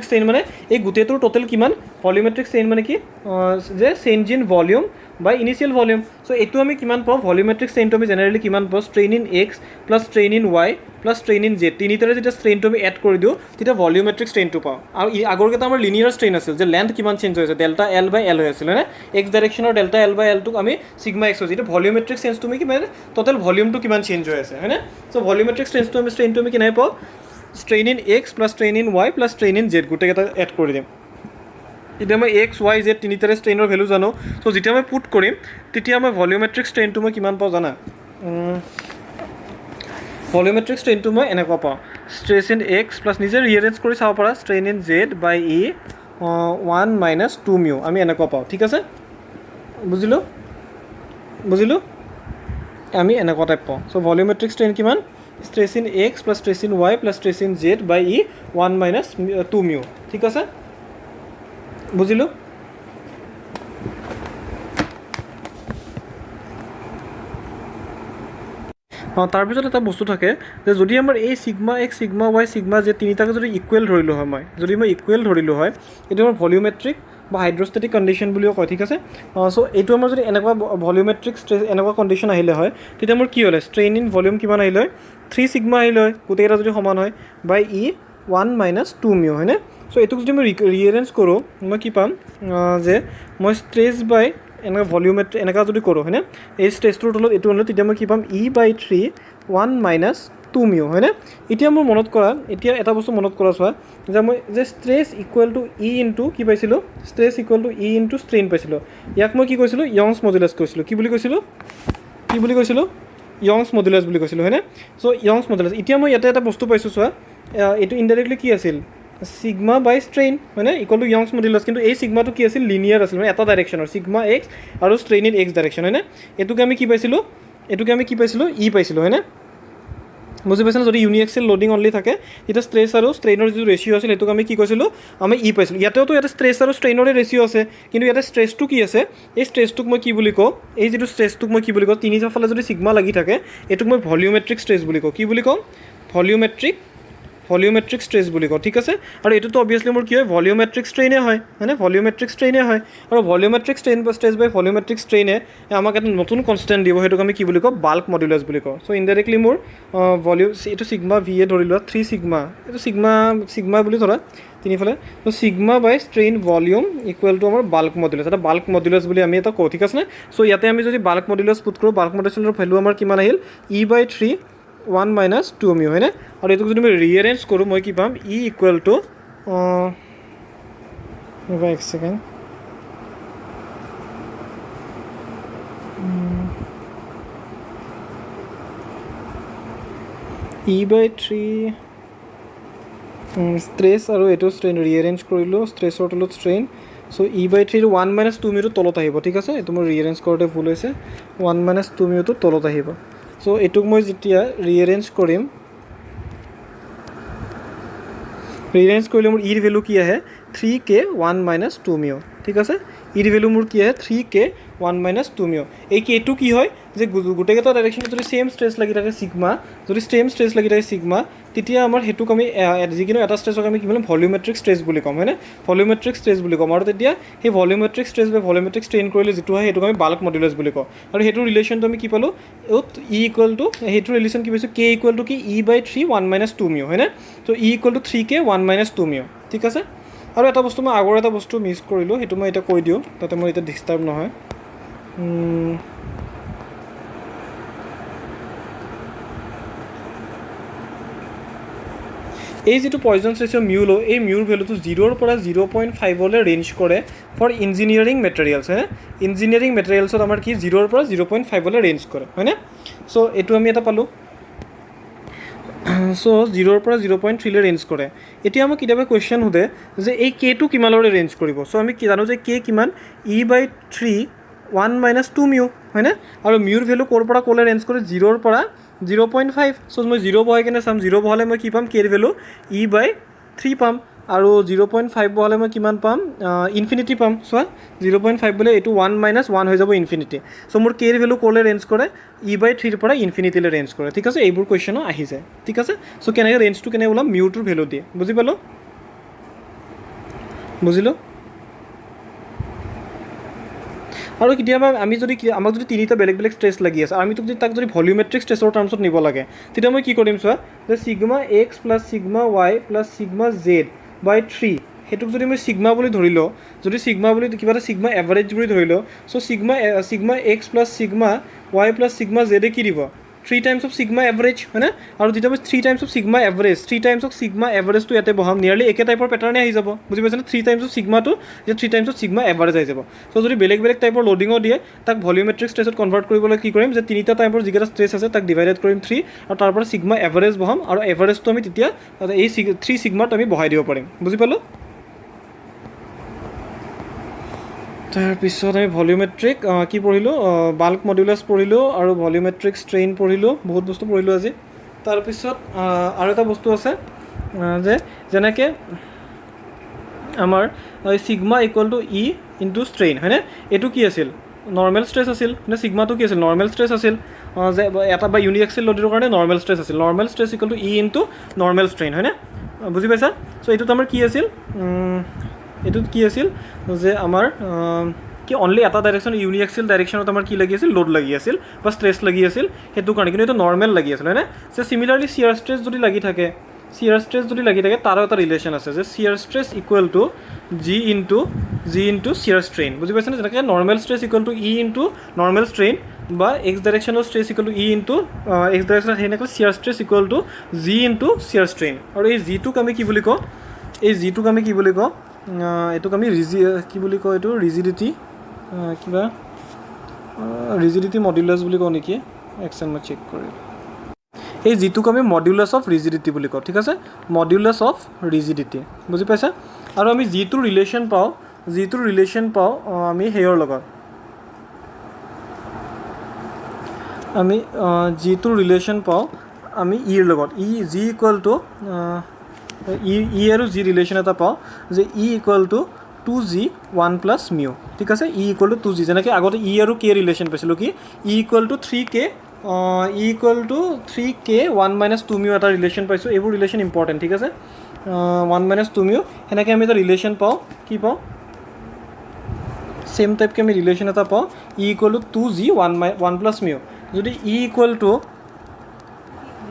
ষ্ট্ৰেইন মানে এই গোটেইটোৰ টোটেল কিমান, ভলিউমেট্ৰিক ষ্ট্ৰেইন মানে কি যে change in volume by initial volume. So' এইটো আমি কিমান পাওঁ, ভলিউমেট্ৰিক ষ্ট্ৰেইনটো আমি জেনেৰেলি কিমান পাওঁ, strain in X plus strain in Y plus strain in Z, তিনিটাৰে যেতিয়া ষ্ট্ৰেইনটো আমি এড কৰি দিওঁ তেতিয়া ভলিউমেট্ৰিক ষ্ট্ৰেইনটো পাওঁ। আৰু আগৰকেইটা আমাৰ লিনিয়াৰ ষ্ট্ৰেইন আছিল যে লেন্থ কিমান চেঞ্জ হৈ আছে, ডেল্টা এল বাই এল হৈ আছিল, হয়নে? এক্স ডাইৰেকশ্যনৰ ডেল্টা এল বাই এলটোক আমি চিগমা এক্স হৈছে, এতিয়া ভলিউমেট্ৰিক চেঞ্জ তুমি কি মানে টোটেল ভলিউমটো কিমান চেঞ্জ হৈ আছে, হয়নে? চ' ভলিউমেট্ৰিক ষ্ট্ৰেইনটো আমি কেনেকৈ পাওঁ, strain in X plus strain in Y plus strain in Z গোটেইকেইটা এড কৰি দিম। এতিয়া মই এক্স ৱাই জেড তিনিটাৰে ষ্ট্ৰেইনৰ ভেলু জানো, চ' যেতিয়া মই পুট কৰিম তেতিয়া মই ভলিউমেট্ৰিক ষ্ট্ৰেইনটো মই কিমান পাওঁ জানা, ভলিউমেট্ৰিক ষ্ট্ৰেইনটো মই এনেকুৱা পাওঁ, ষ্ট্ৰেছ ইন এক্স প্লাছ নিজে ৰিএৰেঞ্জ কৰি চাব পাৰা, strain in Z by E 1 minus 2 mu, আমি এনেকুৱা পাওঁ। ঠিক আছে, বুজিলোঁ আমি এনেকুৱা টাইপ পাওঁ। চ' ভলিউমেট্ৰিক ষ্ট্ৰেইন কিমান, stress in X plus stress in Y plus stress in Z by E 1 minus 2 mu. ঠিক আছে, বুজিলোঁ? তাৰপিছত এটা বস্তু থাকে যে যদি আমাৰ এই sigma X sigma Y sigma Z তিনিটাকে যদি ইকুৱেল ধৰিলোঁ হয়, ইকুৱেল ধৰিলোঁ হয় এইটো আমাৰ ভলিউমেট্ৰিক বা হাইড্ৰষ্টেটিক কণ্ডিশ্যন বুলিও কয়। ঠিক আছে, চ' এইটো আমাৰ যদি এনেকুৱা ভলিউমেট্ৰিক ষ্ট্ৰেছ এনেকুৱা কণ্ডিশ্যন আহিলে হয় তেতিয়া মোৰ কি হ'লে, ষ্ট্ৰেইন ইন ভলিউম কিমান আহিলে হয়, 3 চিগমা আহিলে হয় গোটেইকেইটা যদি সমান হয়, বাই ই 1 মাইনাছ 2 মিউ, হয়নে? চ' এইটোক যদি মই ৰিএৰেঞ্জ কৰোঁ মই কি পাম যে মই ষ্ট্ৰেছ বাই এনেকৈ ভলিউমেট্ৰিক এনেকুৱা যদি কৰোঁ, হয়নে? এই ষ্ট্ৰেছটোৰ তলত এইটো হ'লে তেতিয়া মই কি পাম, ই বাই 3 1 মাইনাছ 2 মিউ, হয়নে? এতিয়া মোৰ এতিয়া এটা বস্তু মনত কৰা চোৱা যে মই যে stress equal to E into কি পাইছিলোঁ, stress equal to E into strain পাইছিলোঁ। ইয়াক মই কি কৈছিলোঁ, য়ংছ মডুলাছ কৈছিলোঁ। কি বুলি কৈছিলোঁ য়ংছ মডুলাছ বুলি কৈছিলোঁ, হয়নে? চ' য়ংছ মডুলাছ। এতিয়া মই ইয়াতে এটা বস্তু পাইছোঁ চোৱা, এইটো ইনডাইৰেক্টলি কি আছিল, চিগমা বাই ষ্ট্ৰেইন, হয়নে? ইকুৱেল টু য়ংছ মডুলাছ, কিন্তু এই চিগমাটো কি আছিল, লিনিয়াৰ আছিল, মানে এটা ডাইৰেকশ্যনৰ চিগমা এক্স আৰু ষ্ট্ৰেইন ইন এক্স ডাইৰেকশ্যন, হয়নে? এইটোকে আমি কি পাইছিলোঁ ই পাইছিলোঁ, হয়নে? বুজি পাইছিলোঁ? যদি ইউনিএক্সেল লোডিং অনলি থাকে তেতিয়া ষ্ট্ৰেছ আৰু ষ্ট্ৰেইনৰ যিটো ৰেচিঅ' আছিল সেইটোক আমি কি কৈছিলোঁ, আমি ই পাইছিলোঁ। ইয়াতে ষ্ট্ৰেছ আৰু ষ্ট্ৰেইনৰে ৰেচিঅ' আছে, কিন্তু ইয়াতে ষ্ট্ৰেছটো কি আছে, এই ষ্ট্ৰেছটোক মই কি বুলি কওঁ, এই যিটো ষ্ট্ৰেছটোক মই কি বুলি কওঁ, তিনিটাৰ ফালে যদি চিগমা লাগি থাকে এইটোক মই ভলিউমেট্ৰিক ষ্ট্ৰেছ বুলি কওঁ। কি বুলি কওঁ, ভলিউমেট্ৰিক ভলিউমেট্ৰিক ষ্ট্ৰেছ বুলি কওঁ ঠিক আছে আৰু এইটোতো অবভিয়াছলি মোৰ কি হয় ভলিউমেট্ৰিক ষ্ট্ৰেইনে হয় হয়নে ভলিউমেট্ৰিক ষ্ট্ৰেইনে হয় আৰু ভলিউমেট্ৰিক ষ্ট্ৰেইন বা ষ্ট্ৰেছ বাই ভলিউমেট্ৰিক ষ্ট্ৰেইনে আমাক এটা নতুন কনষ্টেণ্ট দিব সেইটোক আমি কি বুলি কওঁ বাল্ক মডুলাছ বুলি কওঁ চ' ইনডাইৰেক্টলি মোৰ এইটো ছিগমা ভি এ ধৰি লোৱা 3 ছিগমা এইটো ছিগমা বুলি ধৰা তিনিফালে ত' sigma by strain volume equal to আমাৰ বাল্ক মডুলাছ এটা বাল্ক মডুলাছ বুলি আমি এটা কওঁ ঠিক আছে নে চ' ইয়াতে আমি যদি বাল্ক মডুলাছ পুট কৰোঁ বাল্ক মডুলাছৰ ভেলু আমাৰ কিমান আহিল E/3 1 minus 2 mu হয়নে আৰু এইটোক যদি মই ৰিএৰেঞ্জ কৰোঁ মই কি পাম E ইকুৱেল টু এক ছেকেণ্ড E/3 ষ্ট্ৰেছ আৰু এইটো ষ্ট্ৰেইন ৰিএৰেঞ্জ কৰিলোঁ ষ্ট্ৰেছৰ তলত ষ্ট্ৰেইন চ' E/3 1 minus 2 mu তলত আহিব ঠিক আছে এইটো মই ৰিএৰেঞ্জ কৰোঁতে ভুল হৈছে 1 minus 2 mu তলত আহিব চ' এইটোক মই যেতিয়া ৰিএৰেঞ্জ কৰিম ৰিএৰেঞ্জ কৰিলে মোৰ ইৰ ভেলু কি আহে 3k 1 minus 2 mu ঠিক আছে ইৰ ভেলু মোৰ কি আহে 3k 1 minus 2 mu এই কেটো কি হয় যে গোটেইকেইটা ডাইৰেকশ্যনত যদি ছেম ষ্ট্ৰেছ লাগি থাকে ছিগমা যদি ছেম ষ্ট্ৰেছ লাগি থাকে ছিগমা তেতিয়া আমাৰ সেইটোক আমি যিকোনো এটা ষ্ট্ৰেছক আমি কি বুলি ভলিউমেট্ৰিক ষ্ট্ৰেছ বুলি ক'ম হয়নে ভলিউমেট্ৰিক ষ্ট্ৰেছ বুলি ক'ম আৰু তেতিয়া সেই ভলিউমেট্ৰিক ষ্ট্ৰেছ বা ভলিউমেট্ৰিক ষ্ট্ৰেইন কৰিলে যিটো হয় সেইটোক আমি বাল্ক মডুলাছ বুলি কওঁ আৰু সেইটো ৰিলেশ্যনটো আমি কি পালোঁ E ইকুৱেল টু সেইটো ৰিলেশ্যন কি পাইছোঁ K ইকুৱেল টু কি E/3 1 minus 2 mu হয়নে ত' E equal to 3k 1 minus 2 mu ঠিক আছে আৰু এটা বস্তু মই আগৰ এটা বস্তু মিছ কৰিলোঁ সেইটো মই এতিয়া কৈ দিওঁ তাতে মোৰ এতিয়া ডিষ্টাৰ্ব নহয় এই যিটো পয়জনছ ৰেচিঅ' মিউ ল' এই মিউৰ ভেলুটো 0ৰ পৰা 0.5লৈ ৰেঞ্জ কৰে ফৰ ইঞ্জিনিয়াৰিং মেটেৰিয়েলছ হয়নে ইঞ্জিনিয়াৰিং মেটেৰিয়েলছত আমাৰ কি 0ৰ পৰা 0.5লৈ ৰেঞ্জ কৰে হয়নে চ' এইটো আমি এটা পালোঁ চ' 0ৰ পৰা 0.3লৈ ৰেঞ্জ কৰে এতিয়া আমাক কেতিয়াবা কুৱেশ্যন সোধে যে এই কেটো কিমানলৈ ৰেঞ্জ কৰিব চ' আমি জানো যে কে কিমান E/3 1 minus 2 mu হয়নে আৰু মিউৰ ভেলু ক'ৰ পৰা ক'লৈ ৰেঞ্জ কৰে 0ৰ পৰা 0.5 চ' মই 0 বহাই কেনে চাম 0 বহালে মই কি পাম কেৰ ভেলু E/3 পাম আৰু 0.5 বহালে মই কিমান পাম ইনফিনিটি পাম চোৱা 0.5 বোলে এইটো 1 minus 1 হৈ যাব ইনফিনিটি চ' মোৰ কেৰ ভেলু ক'লৈ ৰেঞ্জ কৰে E/3ৰ পৰা ইনফিনিটিলৈ ৰেঞ্জ কৰে ঠিক আছে এইবোৰ কুৱেশ্যনো আহি যায় ঠিক আছে চ' কেনেকৈ ৰেঞ্জটো কেনেকৈ ওলাম মিউটোৰ ভেলু দিয়ে বুজি পালোঁ বুজিলোঁ আৰু কেতিয়াবা আমি যদি আমাক যদি তিনিটা বেলেগ বেলেগ ষ্ট্ৰেছ লাগি আছে আমি তাক যদি ভলিউমেট্ৰিক ষ্ট্ৰেছৰ টাৰ্মছত নিব লাগে তেতিয়া মই কি কৰিম চোৱা যে sigma X plus sigma Y plus sigma Z by 3 সেইটোক যদি মই ছিগমা বুলি ধৰি লওঁ যদি ছিগমা বুলি কিবা এটা ছিগমা এভাৰেজ বুলি ধৰি লওঁ so' sigma X plus sigma Y plus sigma জেডে কি দিব 3 times of sigma average হয়নে আৰু যেতিয়া মই 3 times of sigma average 3 times of sigma average টো ইয়াতে বহাম নিয়াৰলি একে টাইপৰ পেটাৰ্ণে আহি যাব বুজি পাইছেনে 3 times of sigma টো যে 3 times of sigma average আহি যাব চ' যদি বেলেগ বেলেগ টাইপৰ লোডিঙো দিয়ে তাক ভলিউমেট্ৰিক ষ্ট্ৰেছত কনভাৰ্ট কৰিবলৈ কি কৰিম যে তিনিটা টাইপৰ যিকেইটা ষ্ট্ৰেছ আছে তাক ডিভাইডেড কৰিম 3 আৰু তাৰ পৰা sigma average বহাম আৰু এভাৰেজটো আমি তেতিয়া এই 3 sigma আমি বহাই দিব পাৰিম বুজি পালোঁ তাৰপিছত আমি ভলিউমেট্ৰিক কি পঢ়িলোঁ বাল্ক মডুলাছ পঢ়িলোঁ আৰু ভলিউমেট্ৰিক ষ্ট্ৰেইন পঢ়িলোঁ বহুত বস্তু পঢ়িলোঁ আজি তাৰপিছত আৰু এটা বস্তু আছে যে যেনেকৈ আমাৰ sigma equal to E into strain হয়নে এইটো কি আছিল নৰ্মেল ষ্ট্ৰেছ আছিল মানে ছিগমাটো কি আছিল নৰ্মেল ষ্ট্ৰেছ আছিল যে এটা বা ইউনিএক্সিয়েল লোডৰ কাৰণে নৰ্মেল ষ্ট্ৰেছ আছিল normal stress equal to E into normal strain হয়নে বুজি পাইছা চ' এইটোত আমাৰ কি আছিল এইটোত কি আছিল যে আমাৰ কি অনলি এটা ডাইৰেকশ্যন ইউনিএক্সিয়েল ডাইৰেকশ্যনত আমাৰ কি লাগি আছিল লোড লাগি আছিল বা ষ্ট্ৰেছ লাগি আছিল সেইটো কাৰণে কিন্তু এইটো নৰ্মেল লাগি আছিল হয়নে যে চিমিলাৰলি চিয়াৰ ষ্ট্ৰেছ যদি লাগি থাকে তাৰো এটা ৰিলেশ্যন আছে যে shear stress equal to G into shear strain বুজি পাইছেনে যেনেকৈ normal stress equal to E into normal strain বা এক্স ডাইৰেকশ্যনৰ stress equal to E into X ডাইৰেকশ্যনত সেনেকৈ shear stress equal to G into shear strain আৰু এই জিটোক আমি কি বুলি কওঁ এইটোক আমি কি বুলি কওঁ এইটো ৰিজিডিটি কিবা ৰিজিডিটি মডুলাছ বুলি কওঁ নেকি একচেণ্ট মই চেক কৰি এই যিটোক আমি মডুলাছ অফ ৰিজিডিটি বুলি কওঁ ঠিক আছে মডুলাছ অফ ৰিজিডিটি বুজি পাইছা আৰু আমি যিটো ৰিলেশ্যন পাওঁ আমি সেইৰ লগত আমি যিটো ৰিলেশ্যন পাওঁ আমি ইৰ লগত জি ইকুৱেল টু ই আৰু জি ৰিলেশ্যন এটা পাওঁ যে E equal to 2g 1 plus mu ঠিক আছে ই ইকুৱেল টু 2g যেনেকৈ আগতে ই আৰু কে ৰিলেশ্যন পাইছিলোঁ কি E equal to 3k E equal to 3k 1 minus 2 mu এটা ৰিলেশ্যন পাইছোঁ। এইবোৰ ৰিলেশ্যন ইম্পৰ্টেণ্ট, ঠিক আছে। 1 মাইনাছ 2 মিউ সেনেকৈ আমি এটা ৰিলেশ্যন পাওঁ। কি পাওঁ? সেম টাইপকৈ আমি ৰিলেশ্যন এটা পাওঁ। E equal to 2g 1 plus mu. যদি E equal to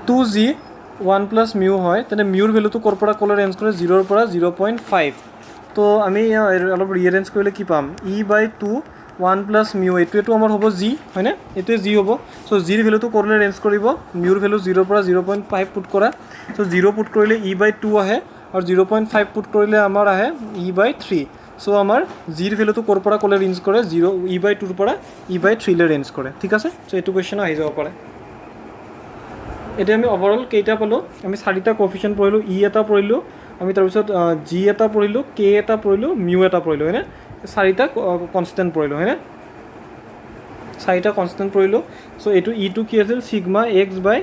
2g 1 plus mu হয় তেন্তে মিউৰ ভেলুটো ক'ৰ পৰা ক'লৈ ৰেঞ্জ কৰে? 0ৰ পৰা 0.5। তো আমি অলপ ৰিএৰেঞ্জ কৰিলে কি পাম? ই বাই 2 1 প্লাছ মিউ, এইটোৱেতো আমাৰ হ'ব জি, হয়নে? এইটোৱে জি হ'ব। চ' জিৰ ভেলুটো ক'লৈ ৰেঞ্জ কৰিব? মিউৰ ভেলু 0ৰ পৰা 0.5 পুট কৰা। চ' 0 পুট কৰিলে ই বাই 2 আহে আৰু 0.5 পুট কৰিলে আমাৰ আহে ই বাই 3। চ' আমাৰ জিৰ ভেলুটো ক'ৰ পৰা ক'লৈ ৰেঞ্জ কৰে? 0 ই বাই 2ৰ পৰা ই বাই 3লৈ ৰেঞ্জ কৰে, ঠিক আছে। চ' এইটো কুৱেশ্যন আহি যাব পাৰে। এতিয়া আমি অভাৰঅল কেইটা পালোঁ? আমি 4টা কোএফিচিয়েণ্ট পঢ়িলোঁ। ই এটা পঢ়িলোঁ, আমি তাৰপিছত জি এটা পঢ়িলোঁ, কে এটা পঢ়িলোঁ, মিউ এটা পঢ়িলোঁ, হয়নে? 4টা কনষ্টেণ্ট পঢ়িলোঁ, হয়নে? 4টা কনষ্টেণ্ট পঢ়িলোঁ। চ' এইটো ইটো কি আছিল? Sigma X by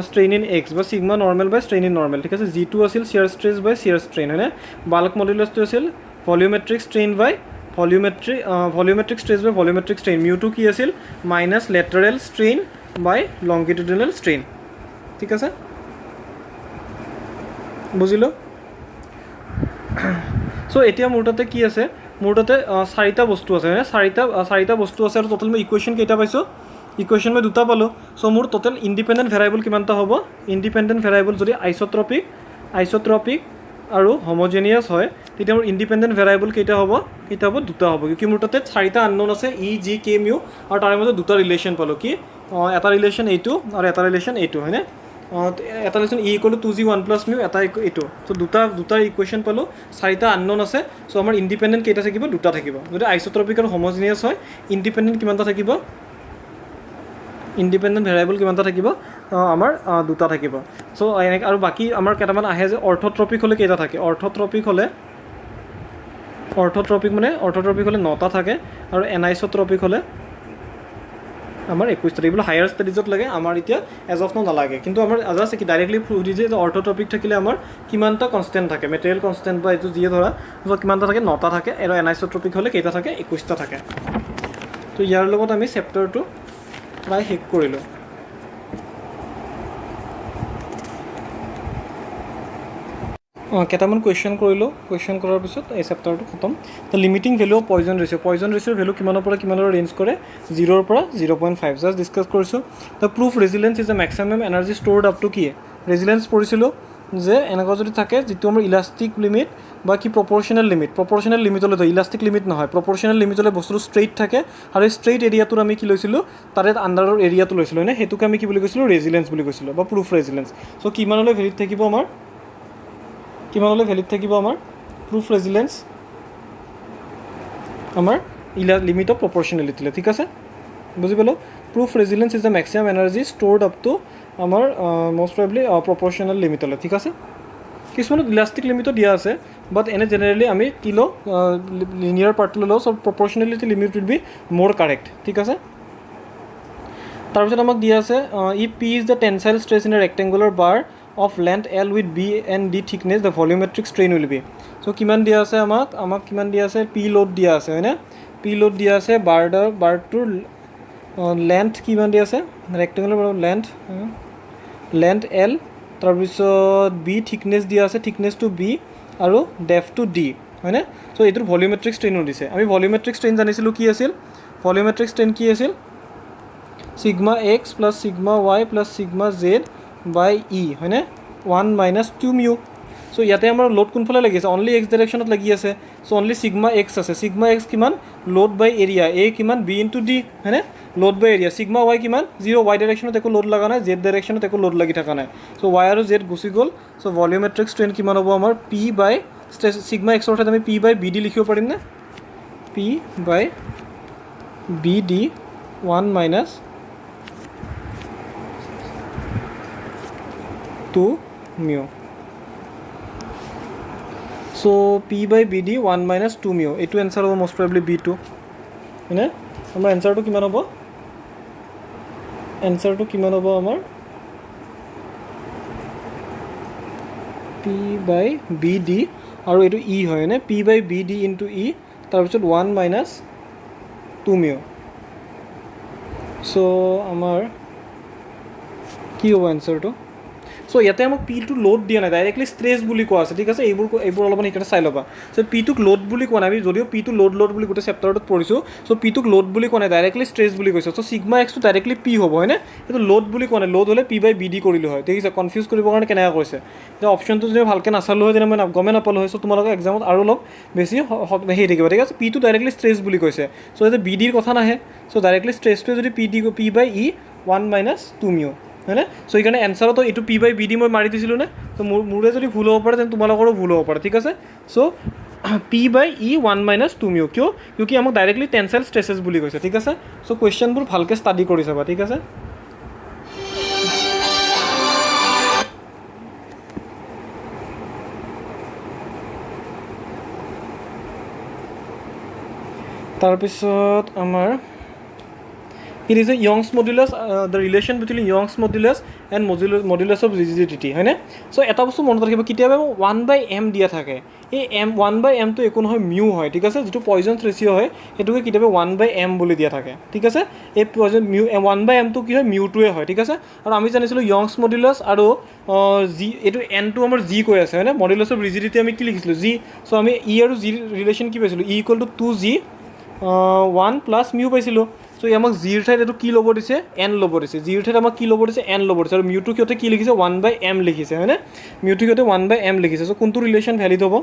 strain in X বা sigma normal by strain in normal, ঠিক আছে। জিটো আছিল shear stress by shear strain, হয়নে? বাল্ক মডুলাছটো আছিল volumetric strain by volumetric stress by volumetric strain. মিউটো কি আছিল? Minus lateral strain by longitudinal strain, ঠিক আছে। বুজিলোঁ? চ' এতিয়া মোৰ তাতে কি আছে? মোৰ তাতে 4টা বস্তু আছে, হয়নে? 4টা বস্তু আছে আৰু টোটেল মই ইকুৱেশ্যন কেইটা পাইছোঁ? ইকুৱেশ্যন মই 2টা পালোঁ। চ' মোৰ টোটেল ইণ্ডিপেণ্ডেণ্ট ভেৰাইবল কিমানটা হ'ব? ইণ্ডিপেণ্ডেণ্ট ভেৰাইবল যদি আইচ'ট্ৰপিক আৰু হোম'জেনিয়াছ হয় তেতিয়া মোৰ ইণ্ডিপেণ্ডেণ্ট ভেৰাইবল কেইটা হ'ব? 2টা হ'ব। কি মোৰ তাতে 4টা আনন'ন আছে, ই জি কে মিউ, আৰু তাৰে মাজত 2টা ৰিলেশ্যন পালোঁ। কি? এটা ৰিলেশ্যন এইটো আৰু এটা ৰিলেশ্যন এইটো, হয়নে? এটা relation E equal to 2g 1 plus mu, এটা এইটো। চ' দুটা ইকুৱেশ্যন পালোঁ, 4টা আনন'ন আছে। চ' আমাৰ ইণ্ডিপেণ্ডেণ্ট কেইটা থাকিব? 2টা থাকিব। যদি আইচ'ট্ৰপিক আৰু হোম'জেনিয়াছ হয় ইণ্ডিপেণ্ডেণ্ট কিমানটা থাকিব? ইণ্ডিপেণ্ডেণ্ট ভেৰাইবল কিমানটা থাকিব? আমাৰ 2টা থাকিব। চ' এনেকৈ আৰু বাকী আমাৰ কেইটামান আহে যে অৰ্থ'ট্ৰপিক হ'লে কেইটা থাকে? অৰ্থ'ট্ৰপিক হ'লে 9টা থাকে আৰু এনাইচ'ট্ৰপিক হ'লে আমাৰ 21টা। এইবোৰ হায়াৰ ষ্টাডিজত লাগে, আমাৰ এতিয়া এজ অফ নাও নালাগে। কিন্তু আমাৰ জাষ্ট কি ডাইৰেক্টলি সুধিছে যে অৰ্থ'ট্ৰপিক থাকিলে আমাৰ কিমানটা কনষ্টেণ্ট থাকে, মেটেৰিয়েল কনষ্টেণ্ট বা এইটো যিয়ে ধৰা কিমানটা থাকে? 9টা থাকে। আৰু এনাইচ'ট্ৰপিক হ'লে কেইটা থাকে? 21টা থাকে। তো ইয়াৰ লগত আমি চেপ্টাৰটো প্ৰায় শেষ কৰিলোঁ। কেইটামান কুৱেশ্যন কৰিলোঁ। কুৱেশ্যন কৰাৰ পিছত এই চেপ্টাৰটো খতম। তো লিমিটিং ভেলু অফ পয়জন ৰেচিঅ'ৰ ভেলু কিমানৰ পৰা কিমানৰ ৰেঞ্জ কৰে? 0ৰ পৰা 0.5 জাষ্ট ডিছকাছ কৰিছোঁ। The proof resilience is the maximum energy stored up to কি? ৰেজিলেঞ্চ পঢ়িছিলোঁ যে এনেকুৱা যদি থাকে যিটো আমাৰ ইলাষ্টিক লিমিট বা কি প্ৰপৰ্চনেল লিমিটলৈ ধৰি, ইলাষ্টিক লিমিট নহয়, প্ৰপৰ্চনেল লিমিটলৈ বস্তুটো ষ্ট্ৰেইট থাকে আৰু এই ষ্ট্ৰেইট এৰিয়াটোৰ আমি কি লৈছিলোঁ? তাৰে আণ্ডাৰৰ এৰিয়াটো লৈছিলোঁ, হয়নে? সেইটোকে আমি কি বুলি কৈছিলোঁ? ৰেজিলেঞ্চ বুলি কৈছিলোঁ বা প্ৰুফ ৰেজিলেঞ্চ। চ' কিমানলৈ ভেলিড থাকিব আমাৰ? প্ৰুফ ৰেজিলেঞ্চ আমাৰ লিমিট অফ প্ৰপৰ্চনেলিটিলৈ, ঠিক আছে। বুজি পালোঁ? Proof resilience is the maximum energy stored up to আমাৰ মষ্ট প্ৰবেবলি প্ৰপৰ্চনেল লিমিটলৈ, ঠিক আছে। কিছুমানত ইলাষ্টিক লিমিটো দিয়া আছে, বাট এনে জেনেৰেলি আমি কি লওঁ? লিনিয়াৰ পাৰ্টটো লওঁ। চ' প্ৰপৰ্চনেলিটি লিমিট উইল বি মোৰ কাৰেক্ট, ঠিক আছে। তাৰপিছত আমাক দিয়া আছে P is the tensile stress in a rectangular bar of length L with B and D thickness the volumetric strain will be. So কিমান দিয়া আছে আমাক কিমান দিয়া আছে? P load দিয়া আছে, হয়নে? P load দিয়া আছে বাৰটোৰ লেন্থ কিমান দিয়া আছে? ৰেক্টেংগুলাৰ বাৰৰ লেন্থ L, তাৰপিছত B থিকনেছ দিয়া আছে, থিকনেছটো B আৰু ডেপথটো D, হয়নে? চ' এইটোৰ ভলিউমেট্ৰিক ষ্ট্ৰেইনো দিছে। আমি ভলিউমেট্ৰিক ষ্ট্ৰেইন জানিছিলোঁ কি আছিল? ভলিউমেট্ৰিক ষ্ট্ৰেইন কি আছিল? Sigma X plus sigma Y plus sigma Z by E, হয়নে? 1 মাইনাছ 2 মিউ। চ' ইয়াতে আমাৰ লোড কোনফালে লাগি আছে? অনলি এক্স ডাইৰেকশ্যনত লাগি আছে। চ' অনলি চিগমা এক্স আছে। চিগমা এক্স কিমান? লোড বাই এৰিয়া, এ কিমান? বি ইনটু ডি, হয়নে? লোড বাই এৰিয়া। চিগমা ৱাই কিমান? 0। ৱাই ডাইৰেকশ্যনত একো লোড লগা নাই, জেড ডাইৰেকশ্যনত একো লোড লাগি থকা নাই। চ' ৱাই আৰু জেড গুচি গ'ল। চ' ভলিউমেট্ৰিক ষ্ট্ৰেইন কিমান হ'ব আমাৰ? পি বাই চিগমা এক্সৰ ঠাইত আমি পি বাই বি ডি লিখিব পাৰিম নে? পি বাই বি ডি 1 মাইনাছ 2 মিউ। চ' পি বাই বি ডি 1 মাইনাছ 2 মিউ। এইটো এনচাৰ হ'ব মষ্ট প্ৰবেবলি B2, হয়নে? আমাৰ এনচাৰটো কিমান হ'ব? আমাৰ পি বাই বি ডি আৰু এইটো ই হয়নে? পি বাই বি ডি ইনটু ই, তাৰপিছত 1 মাইনাছ 2 মিউ। চ' আমাৰ কি হ'ব এনচাৰটো? চ' ইয়াতে আমাক পিটো লোড দিয়া নাই, ডাইৰেক্টলি ষ্ট্ৰেছ বুলি কোৱা আছে, ঠিক আছে। এইবোৰ অলপমান সেইকাৰণে চাই ল'বা। চ' পিটোক লোড বুলি কোৱা নাই, আমি যদিও পিটো লোড বুলি গোটেই চেপ্টাৰটোত পঢ়িছোঁ। চ' পিটোক লোড বুলি কোৱা নাই, ডাইৰেক্টলি ষ্ট্ৰেছ বুলি কৈছে। চ' চিগমা এক্সটো ডাইৰেক্টলি পি হ'ব, হয়নে? সেইটো লোড বুলি কোৱা নাই, লোড হ'লে পি বাই বি ডি কৰিলোঁ হয়, ঠিক আছে। কনফিউজ কৰিবৰ কাৰণে কেনেকৈ কৈছে, এতিয়া অপশ্যনটো যদি ভালকৈ নাচালোঁ হয় তেনে মই গমেই নাপালোঁ হয়। চ' তোমালোকে এক্সামত আৰু অলপ বেছি হেৰি থাকিব, ঠিক আছে। পিটো ডাইৰেক্টলি ষ্ট্ৰেছ বুলি কৈছে, চ' এতিয়া বি ডিৰ কথা নাহে। চ' ডাইৰেক্টলি ষ্ট্ৰেছটোৱে যদি পি বাই ই 1 - 2 মিউ, হয়নে? চ' সেইকাৰণে এনচাৰতো এইটো পি বাই বি ডি মই মাৰি দিছিলোঁ নে? ত' মোৰে যদি ভুল হ'ব পাৰে তেন্তে তোমালোকৰো ভুল হ'ব পাৰে, ঠিক আছে। চ' পি বাই ই 1 - 2 মিউ, কিয়? কিয় আমাক ডাইৰেক্টলি টেনচাইল ষ্ট্ৰেছেছ বুলি কৈছে, ঠিক আছে। চ' কুৱেশ্যনবোৰ ভালকৈ ষ্টাডি কৰি চাবা, ঠিক আছে। তাৰপিছত আমাৰ it is a Young's modulus, the relation between Young's modulus and modulus of rigidity, হয়নে? চ' এটা বস্তু মনত ৰাখিব, কেতিয়াবা 1/m দিয়া থাকে, এই 1/m টো একো নহয়, মিউ হয়, ঠিক আছে। যিটো পয়জনছ ৰেচিঅ' হয় সেইটোকে কেতিয়াবা 1/m বুলি দিয়া থাকে, ঠিক আছে। এই পয়জন মিউ 1/m টো কি হয়, মিউটোৱে হয়, ঠিক আছে। আৰু আমি জানিছিলোঁ য়ংছ মডুলাছ আৰু জি, এইটো এনটো আমাৰ জি কৈ আছে, হয়নে? মডুলাছ অফ ৰিজিডিটি আমি কি লিখিছিলোঁ, জি। চ' আমি ই আৰু জি ৰিলেশ্যন কি পাইছিলোঁ, ই ইকুৱেল টু 2g 1 + মিউ পাইছিলোঁ। চ' আমাক জিৰ ঠাইত এইটো কি ল'ব দিছে, এন ল'ব দিছে। জিৰ ঠাইত আমাক কি ল'ব দিছে, এন ল'ব দিছে। আৰু মিউটো সিহঁতে কি লিখিছে, 1/m লিখিছে, হয়নে? মিউটো সিহঁতে 1/m লিখিছে। চ' কোনটো ৰিলেশ্যন ভেলিড হ'ব?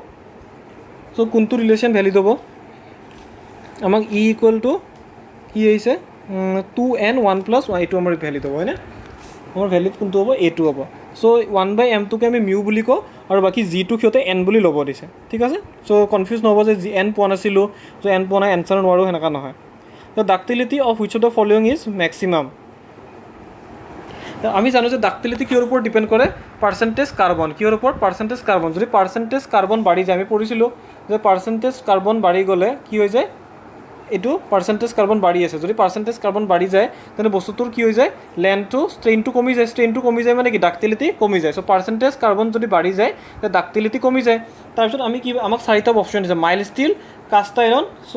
চ' কোনটো ৰিলেশ্যন ভেলিড হ'ব? আমাক ই ইকুৱেল টু কি আহিছে, 2n 1 + 1, এইটো আমাৰ ভেলিড হ'ব, হয়নে? আমাৰ ভেলিড কোনটো হ'ব, এইটো হ'ব। চ' 1/m টোকে আমি মিউ বুলি কওঁ, আৰু বাকী জিটো সিহঁতে এন বুলি ল'ব দিছে, ঠিক আছে। চ' কনফিউজ নহ'ব যে এন পোৱা নাছিলোঁ, চ' এন পোৱা নাই এনচাৰ নোৱাৰোঁ, সেনেকুৱা নহয়। The ductility of which of the following is maximum. আমি জানো যে ডাক্টিলিটি কিহৰ ওপৰত ডিপেণ্ড কৰে, পাৰ্চেণ্টেজ কাৰ্বন। কিহৰ ওপৰত, পাৰ্চেণ্টেজ কাৰ্বন। যদি পাৰ্চেণ্টেজ কাৰ্বন বাঢ়ি যায়, আমি পঢ়িছিলোঁ যে পাৰ্চেণ্টেজ কাৰ্বন বাঢ়ি গ'লে কি হৈ যায়, এইটো পাৰ্চেণ্টেজ কাৰ্বন বাঢ়ি আছে, যদি পাৰ্চেণ্টেজ কাৰ্বন বাঢ়ি যায় তেন্তে বস্তুটোৰ কি হৈ যায়, লেন্থটো ষ্ট্ৰেইনটো কমি যায়। ষ্ট্ৰেইনটো কমি যায় মানে কি, ডাক্টিলিটি কমি যায়। চ' পাৰ্চেণ্টেজ কাৰ্বন যদি বাঢ়ি যায় তেতিয়া ডাক্টিলিটি কমি যায়। তাৰপিছত আমি কি, আমাক 4টা অপশ্যন দিছে, মাইল্ড ষ্টীল, কাষ্ট আইৰণ। চ'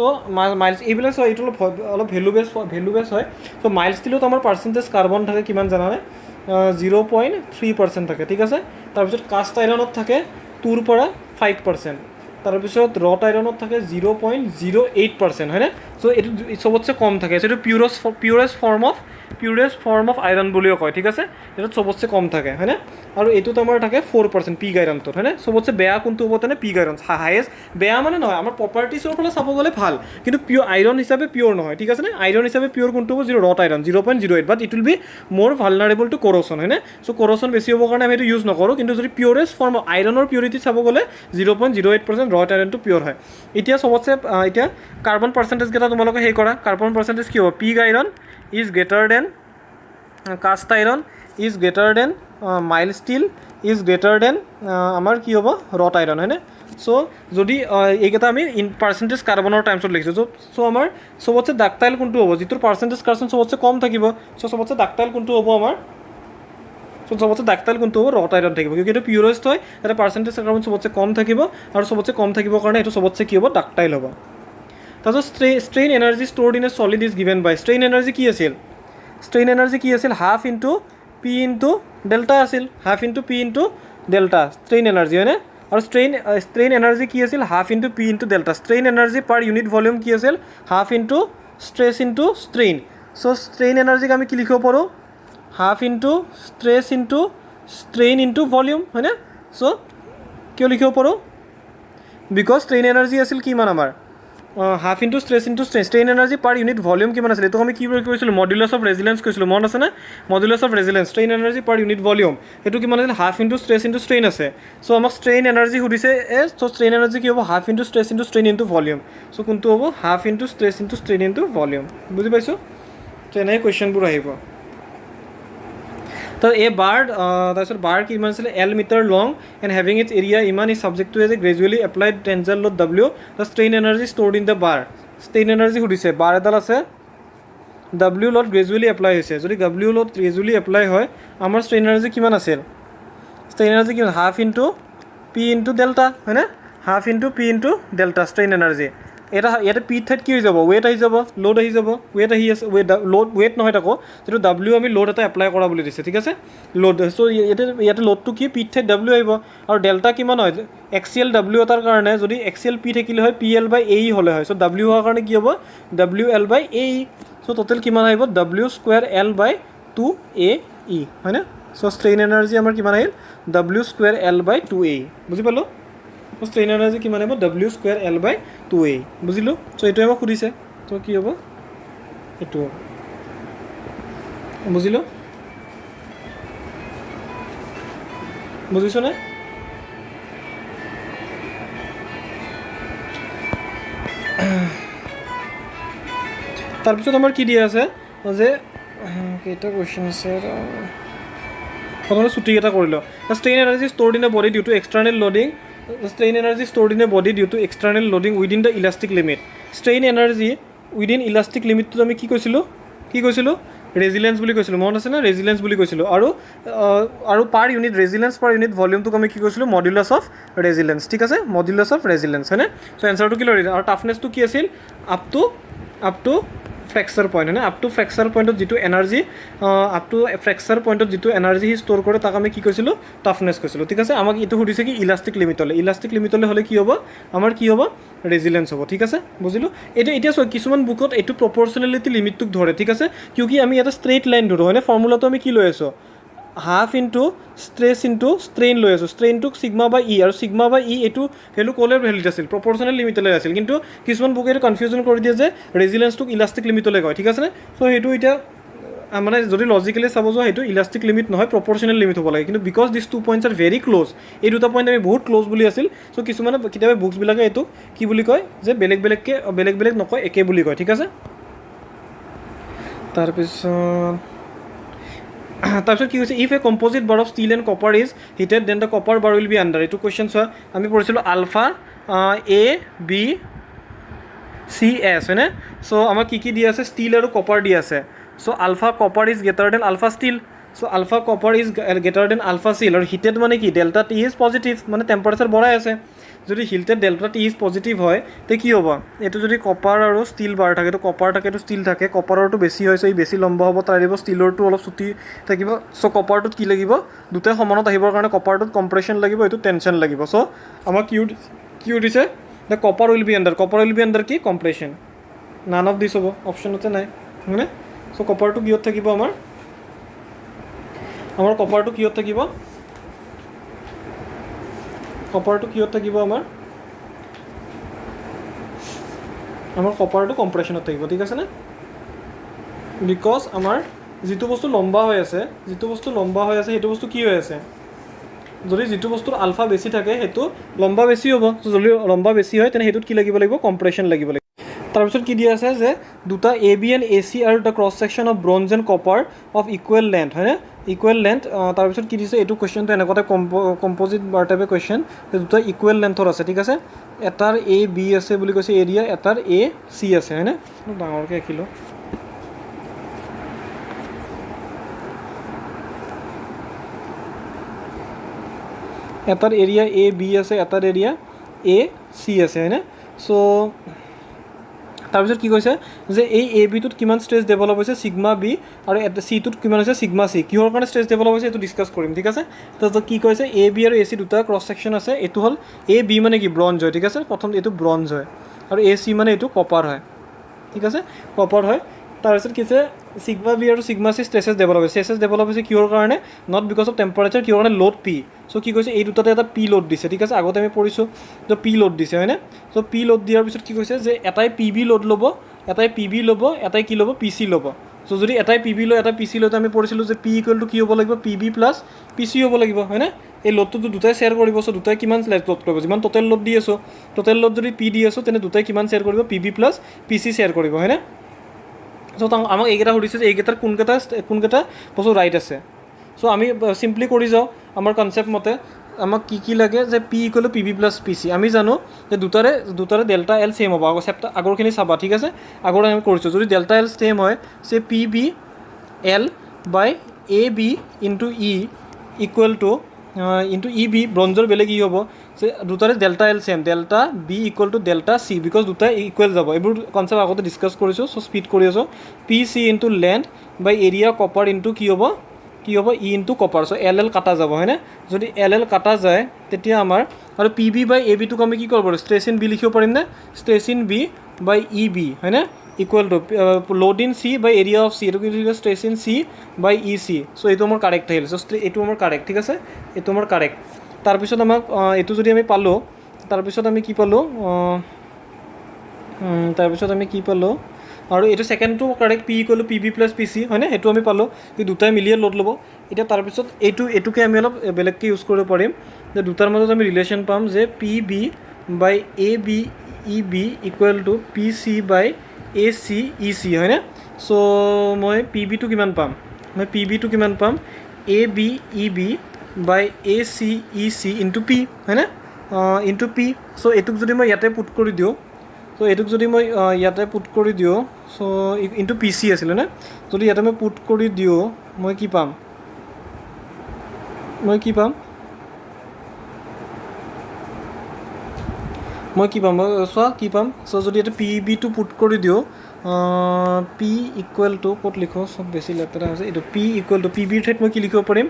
মাইল্ড এইবিলাক চোৱা, এইটো অলপ ভেলু বেছ হয়। চ' মাইল্ড ষ্টীলত আমাৰ পাৰ্চেণ্টেজ কাৰ্বন থাকে কিমান জানানে, 0.3% থাকে, ঠিক আছে। তাৰপিছত কাষ্ট আইৰণত থাকে 2 পৰা 5%। তাৰপিছত ৰট আইৰণত থাকে 0.08%, হয়নে? চ' এইটো চবতছে কম থাকে। চ' এইটো পিউৰেষ্ট ফৰ্ম অফ আইৰণ বুলিও কয়, ঠিক আছে। এইটোত চবতছে কম থাকে, হয়নে? আৰু এইটোত আমাৰ থাকে 4% পিগ আইৰণটোত, হয়নে? চবতছে বেয়া কোনটো হ'ব তেনে, পিগ আইৰণ হায়েষ্ট। বেয়া মানে নহয়, আমাৰ প্ৰপাৰ্টিছৰ ফালে চাব গ'লে ভাল, কিন্তু পিয়ৰ আইৰণ হিচাপে পিয়ৰ নহয়, ঠিক আছে নে? আইৰণ হিচাপে পিয়ৰ কোনটো হ'ব, ৰট iron 0.08, but it will be মোৰ ভালনাৰেবল টু কৰ'চন, হয়নে? চ' কৰ'চন বেছি হ'বৰ কাৰণে আমি এইটো ইউজ নকৰোঁ, কিন্তু যদি পিয়ৰেষ্ট ফৰ্ম আইৰণৰ পিউৰিটি চাব গ'লে 0.08% ৰট আইৰণটো পিয়ৰ হয়। এতিয়া চবতছে এতিয়া কাৰ্বন পাৰ্চেণ্টেজকেইটা তোমালোকে সেই কৰা, কাৰ্বন পাৰ্চেণ্টেজ কি হ'ব, pig iron is greater then caste iron, is greater then mild steel, is greater then আমাৰ কি হ'ব, ৰট আইৰণ, হয়নে? চ' যদি এইকেইটা আমি পাৰ্চেণ্টেজ কাৰ্বনৰ টাইমছত লিখিছোঁ। চ' আমাৰ চবতছে ডাক্টাইল কোনটো হ'ব, যিটোৰ পাৰ্চেণ্টেজ কাৰ্বন চবতছে কম থাকিব। চ' চবতছে ডাক্টাইল কোনটো হ'ব আমাৰ, চ' চবতছে ডাক্টাইল কোনটো হ'ব, ৰট আইৰণ থাকিব, কিন্তু এইটো পিউৰেষ্ট হয়, তাতে পাৰ্চেণ্টেজ কাৰ্বন চবতছে কম থাকিব, আৰু চবতছে কম থাকিবৰ কাৰণে এইটো চবতছে কি হ'ব, ডাক্টাইল হ'ব। তাৰপিছত strain energy stored in a solid is given by, strain energy কি আছিল, ষ্ট্ৰেইন এনাৰ্জি কি আছিল, half into P into delta আছিল, half into P into delta strain energy, হয়নে? আৰু ষ্ট্ৰেইন এনাৰ্জি কি আছিল, half into P into delta. Strain energy per unit volume কি আছিল, half into stress into strain. So' strain এনাৰ্জিক আমি কি লিখিব পাৰোঁ, half into stress into strain into volume, হয়নে? চ' কিয় লিখিব পাৰোঁ, বিকজ ষ্ট্ৰেইন এনাৰ্জি আছিল কিমান আমাৰ, half into stress into strain energy per unit volume কিমান আছিল, এইটো আমি কি কৈছিলোঁ, মডুলাছ অফ ৰেজিলেঞ্চ কৈছিলোঁ, মনত আছে নে? Modulus of resilience, strain energy per unit volume, এইটো কিমান আছিল, half into stress into strain আছে। চ' আমাক ষ্ট্ৰেইন এনাৰ্জি সুধিছে, চ' ষ্ট্ৰেইন এনাৰ্জি কি হ'ব, half into stress into strain into volume. So' কোনটো হ'ব, half into stress into strain into volume. বুজি পাইছোঁ? ত' এনেকৈ কুৱেশ্যনবোৰ আহিব। তো এই বাৰ্ড, তাৰপিছত বাৰ্ড কিমান আছিলে, L metre long and having its area ইমান is subject to as a gradually applied tensile load W, the strain energy stored in the bar. Strain energy সুধিছে, বাৰ এডাল আছে, W লোড গ্ৰেজুৱেলি এপ্লাই হৈছে, যদি W লোড গ্ৰেজুৱেলি এপ্লাই হয় আমাৰ ষ্ট্ৰেইন এনাৰ্জি কিমান আছিল, ষ্ট্ৰেইন এনাৰ্জি কিমান, half into P into delta, হয়নে? Half into P into delta strain energy. এটা ইয়াতে পি ঠাইত কি হৈ যাব ৱেট আহি যাব লোড আহি যাব ৱেট আহি আছে ৱেট নহয় আকৌ যিটো ডাব্লিউ আমি লোড এটা এপ্লাই কৰা বুলি দিছে ঠিক আছে লোড চ' ইয়াতে লোডটো কি পি ঠাইত ডাব্লিউ আহিব আৰু ডেল্টা কিমান হয় এক্সিএল ডাব্লিউ এটাৰ কাৰণে যদি এক্সিএল পি থাকিলে হয় পি এল বাই এ হ'লে হয় চ' ডাব্লিউ হোৱাৰ কাৰণে কি হ'ব W L by A so' total কিমান আহিব W square L by 2 AE হয়নে চ' ষ্ট্ৰেইন এনাৰ্জি আমাৰ কিমান আহিল ডাব্লিউ স্কুৱেৰ এল বাই 2A বুজি পালোঁ ষ্ট্ৰেইন এনাৰ্জি কিমান আহিব ডাব্লিউ স্কুৱেৰ এল বাই 2A বুজিলোঁ চ' এইটোৱে আমাক সুধিছে চ' কি হ'ব এইটো হ'ব বুজিলোঁ বুজিছনে তাৰপিছত আমাৰ কি দিয়া আছে যে কেইটা কুৱেশ্যন আছে প্ৰথমতে ছুটিকেইটা কৰি লওঁ strain energy stored in a body due to external loading strain energy stored in a body due to external loading within the elastic limit strain energy within elastic লিমিটটোত আমি কি কৈছিলোঁ ৰেজিলেঞ্চ বুলি কৈছিলোঁ মনত আছে না ৰেজিলেঞ্চ বুলি কৈছিলোঁ আৰু পাৰ ইউনিট ৰেজিলেঞ্চ পাৰ ইউনিট ভলিউমটোক আমি কি কৈছিলোঁ মডুলাছ অফ ৰেজিলেঞ্চ ঠিক আছে মডুলাছ অফ ৰেজিলেঞ্চ হয়নে চ' এনচাৰটো কি লৈ আৰু টাফনেছটো কি আছিল আপ টু ফ্ৰেকচাৰ পইণ্ট হয়নে আপ টু ফ্ৰেকচাৰ পইণ্টত যিটো এনাৰ্জি আপ টু ফ্ৰেকচাৰ পইণ্টত যিটো এনাৰ্জি সি ষ্ট'ৰ কৰে তাক আমি কি কৈছিলোঁ টাফনেছ কৈছিলোঁ ঠিক আছে আমাক এইটো সুধিছে কি ইলাষ্টিক লিমিটলৈ হ'লে কি হ'ব আমাৰ কি হ'ব ৰেজিলেঞ্চ হ'ব ঠিক আছে বুজিলোঁ এতিয়া চোৱা কিছুমান বুকত এইটো প্ৰপৰ্চনেলিটি লিমিটটোক ধৰে ঠিক আছে কিউকি আমি এটা ষ্ট্ৰেইট লাইন ধৰোঁ হয়নে ফৰ্মুলাটো আমি কি লৈ আছোঁ half into stress into strain লৈ আছোঁ ষ্ট্ৰেইনটোক ছিগমা বাই ই আৰু ছিগমা বাই ই এইটো ভেলু ক'লৈ ভেলিড আছিল প্ৰপৰ্চনেল লিমিটলৈ আছিল কিন্তু কিছুমান বুকে এইটো কনফিউজন কৰি দিয়ে যে ৰেজিলেঞ্চটোক ইলাষ্টিক লিমিটলৈ কয় ঠিক আছেনে চ' সেইটো এতিয়া মানে যদি লজিকেলি চাব যোৱা সেইটো ইলাষ্টিক লিমিট নহয় প্ৰপৰ্চনেল লিমিট হ'ব লাগে কিন্তু because this 2 points R very close এই দুটা পইণ্ট আমি বহুত ক্ল'জ বুলি আছিল চ' কিছুমানে কেতিয়াবা বুকছবিলাকে এইটো কি বুলি কয় যে বেলেগ নকয় একে বুলি কয় ঠিক আছে তাৰপিছত কি হৈছে if a composite bar of steel and copper is heated then the copper bar will be under এইটো কুৱেশ্যন চোৱা আমি পঢ়িছিলোঁ আলফা ABCS হয়নে চ' আমাৰ কি দি আছে ষ্টিল আৰু কপাৰ দি আছে so' alpha copper is greater than alpha steel so' alpha copper is greater than alpha steel আৰু হিটেড মানে কি ডেল্টা টি ইজ পজিটিভ মানে টেম্পাৰেচাৰ বঢ়াই আছে যদি heated delta T is positive হয় তে কি হ'ব এইটো যদি কপাৰ আৰু ষ্টিল বাৰ থাকে তো কপাৰ থাকে তো ষ্টিল থাকে কপাৰৰটো বেছি হৈছে এই বেছি লম্বা হ'ব তাৰ দিব ষ্টিলৰটো অলপ চুটি থাকিব চ' কপাৰটোত কি লাগিব দুটাই সমানত আহিবৰ কাৰণে কপাৰটোত কম্প্ৰেশ্যন লাগিব এইটো টেনশ্যন লাগিব চ' আমাক কি দিছে the copper will be under কি কম্প্ৰেশ্যন নান অফ দিছ হ'ব অপশ্যনতে নাই হয়নে চ' কপাৰটো কিহত থাকিব আমাৰ কপাৰটো কিহত থাকিব আমাৰ কপাৰটো কম্প্ৰেশ্যনত থাকিব ঠিক আছে নে বিকজ আমাৰ যিটো বস্তু লম্বা হৈ আছে সেইটো বস্তু কি হৈ আছে যদি যিটো বস্তুৰ আলফা বেছি থাকে সেইটো লম্বা বেছি হ'ব যদি লম্বা বেছি হয় তেনে সেইটোত কি লাগিব কম্প্ৰেশ্যন লাগিব তাৰপিছত কি দিয়া আছে যে দুটা AB এণ্ড AC আৰু the cross section of bronze and copper of equal length হয়নে ইকুৱেল লেন্থ তাৰপিছত কি দিছে এইটো কুৱেশ্যনটো এনেকুৱাতে কম্পজিট বাৰ টাইপে কুৱেশ্যন দুটা ইকুৱেল লেন্থৰ আছে ঠিক আছে এটাৰ AB আছে বুলি কৈছে এৰিয়া এটাৰ AC আছে হয়নে ডাঙৰকৈ আঁকিলোঁ এটাৰ এৰিয়া AB আছে এটাৰ এৰিয়া AC আছে হয়নে চ' তাৰপিছত কি কৈছে যে এই ABটোত কিমান ষ্ট্ৰেছ ডেভেলপ হৈছে ছিগমা B আৰু Cটোত কিমান হৈছে ছিগমা C কিহৰ কাৰণে ষ্ট্ৰেছ ডেভেলপ হৈছে এইটো ডিছকাছ কৰিম ঠিক আছে তাৰপিছত কি কৈছে AB আৰু AC দুটা ক্ৰছ ছেকশ্যন আছে এইটো হ'ল AB মানে কি ব্ৰঞ্জ হয় ঠিক আছে প্ৰথম এইটো ব্ৰঞ্জ হয় আৰু AC মানে এইটো কপাৰ হয় ঠিক আছে কপাৰ হয় তাৰপিছত কি হৈছে ছিগমা B আৰু ছিগমা C ষ্ট্ৰেছেছ ডেভেলপ হৈছে কিহৰ কাৰণে নট বিকজ অফ টেম্পাৰেচাৰ কিহৰ কাৰণে লোড P চ' কি কৈছে এই দুটাতে এটা P লোড দিছে ঠিক আছে আগতে আমি পঢ়িছোঁ যে P লোড দিছে হয়নে চ' P লোড দিয়াৰ পিছত কি কৈছে যে এটাই PB লোড ল'ব এটাই PB ল'ব এটাই কি ল'ব PC ল'ব চ' যদি এটাই PB লয় এটাই PC লয় আমি পঢ়িছিলোঁ যে P ইকুৱেল টু কি হ'ব লাগিব PB প্লাছ PC হ'ব লাগিব হয়নে এই লোডটোতো দুটাই শ্বেয়াৰ কৰিব চ' দুটাই কিমান লোড কৰিব যিমান টোটেল লোড দি আছোঁ টোটেল লোড যদি P দি আছোঁ তেনে দুটাই কিমান শ্বেয়াৰ কৰিব PB প্লাছ PC শ্বেয়াৰ কৰিব হয়নে চ' আমাক এইকেইটা সুধিছে যে এইকেইটাৰ কোনকেইটা বস্তু ৰাইট আছে চ' আমি চিম্পলি কৰি যাওঁ আমাৰ কনচেপ্ট মতে আমাক কি লাগে যে P equal to PB plus PC আমি জানো যে দুটাৰে ডেল্টা এল ছেম হ'ব আগৰখিনি চাবা ঠিক আছে আগৰ আমি কৰিছোঁ যদি ডেল্টা এল ছেম হয় যে PB L by AB into E equal to into E B ব্ৰঞ্জৰ বেলেগ ই হ'ব যে দুটাৰে delta L same delta B equal to delta C because দুটাই ইকুৱেল যাব এইবোৰ কনচেপ্ট আগতে ডিছকাছ কৰিছোঁ চ' স্পীড কৰি আছোঁ পি চি ইনটু লেণ্ড বাই এৰিয়া কপাৰ ইনটু কি হ'ব ই ইনটু কপাৰ চ' এল এল কাটা যাব হয়নে যদি এল এল কাটা যায় তেতিয়া আমাৰ আৰু পি বি বাই এ বিটোক আমি কি কৰিব পাৰোঁ ষ্ট্ৰেছ ইন বি লিখিব পাৰিম নে stress in B by E B হয়নে equal to load in C by area of C এইটো কি লিখিব stress in C by E C so' এইটো আমাৰ কাৰেক্ট আহিল চ' এইটো আমাৰ কাৰেক্ট ঠিক আছে এইটো আমাৰ কাৰেক্ট তাৰপিছত আমাক এইটো যদি আমি পালোঁ তাৰপিছত আমি কি পালোঁ আৰু এইটো ছেকেণ্ডটো correct P equal to P B plus P C হয়নে সেইটো আমি পালোঁ এই দুটাই মিলিয়ে লোড ল'ব এতিয়া তাৰপিছত এইটোকে আমি অলপ বেলেগকৈ ইউজ কৰিব পাৰিম যে দুটাৰ মাজত আমি ৰিলেশ্যন পাম যে P B by A B E B equal to P C by A C E C হয়নে চ' মই পি বিটো কিমান পাম A B E B by A C E C into P হয়নে ইনটু পি চ' এইটোক যদি মই ইয়াতে পুট কৰি দিওঁ চ' ইনটু পি চি আছিলে নে যদি ইয়াতে মই পুট কৰি দিওঁ মই কি পাম চোৱা কি পাম চ' যদি ইয়াতে পি বিটো পুট কৰি দিওঁ পি ইকুৱেল টু ক'ত লিখোঁ চব বেছি লেতেৰা হৈছে এইটো পি ইকুৱেল টু পি বিৰ ঠাইত মই কি লিখিব পাৰিম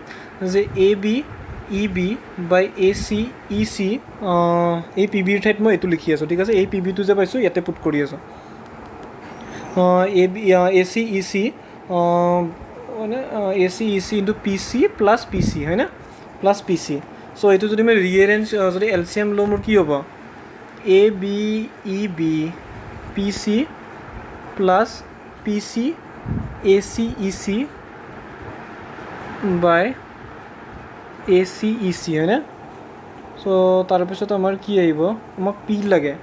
যে এ B E B by A C E C এই পি বিৰ ঠাইত মই এইটো লিখি আছোঁ ঠিক আছে এই পি বিটো যে পাইছোঁ ইয়াতে পুট কৰি আছোঁ এ চি ই চি মানে A C E C into P C plus P C হয়নে প্লাছ পি চি চ' এইটো যদি মই ৰিএৰেঞ্জ যদি এল চি এম লওঁ মোৰ কি হ'ব A B E B P C plus P C A C E C by A C E C হয়নে চ' তাৰপিছত আমাৰ কি আহিব আমাক পি লাগে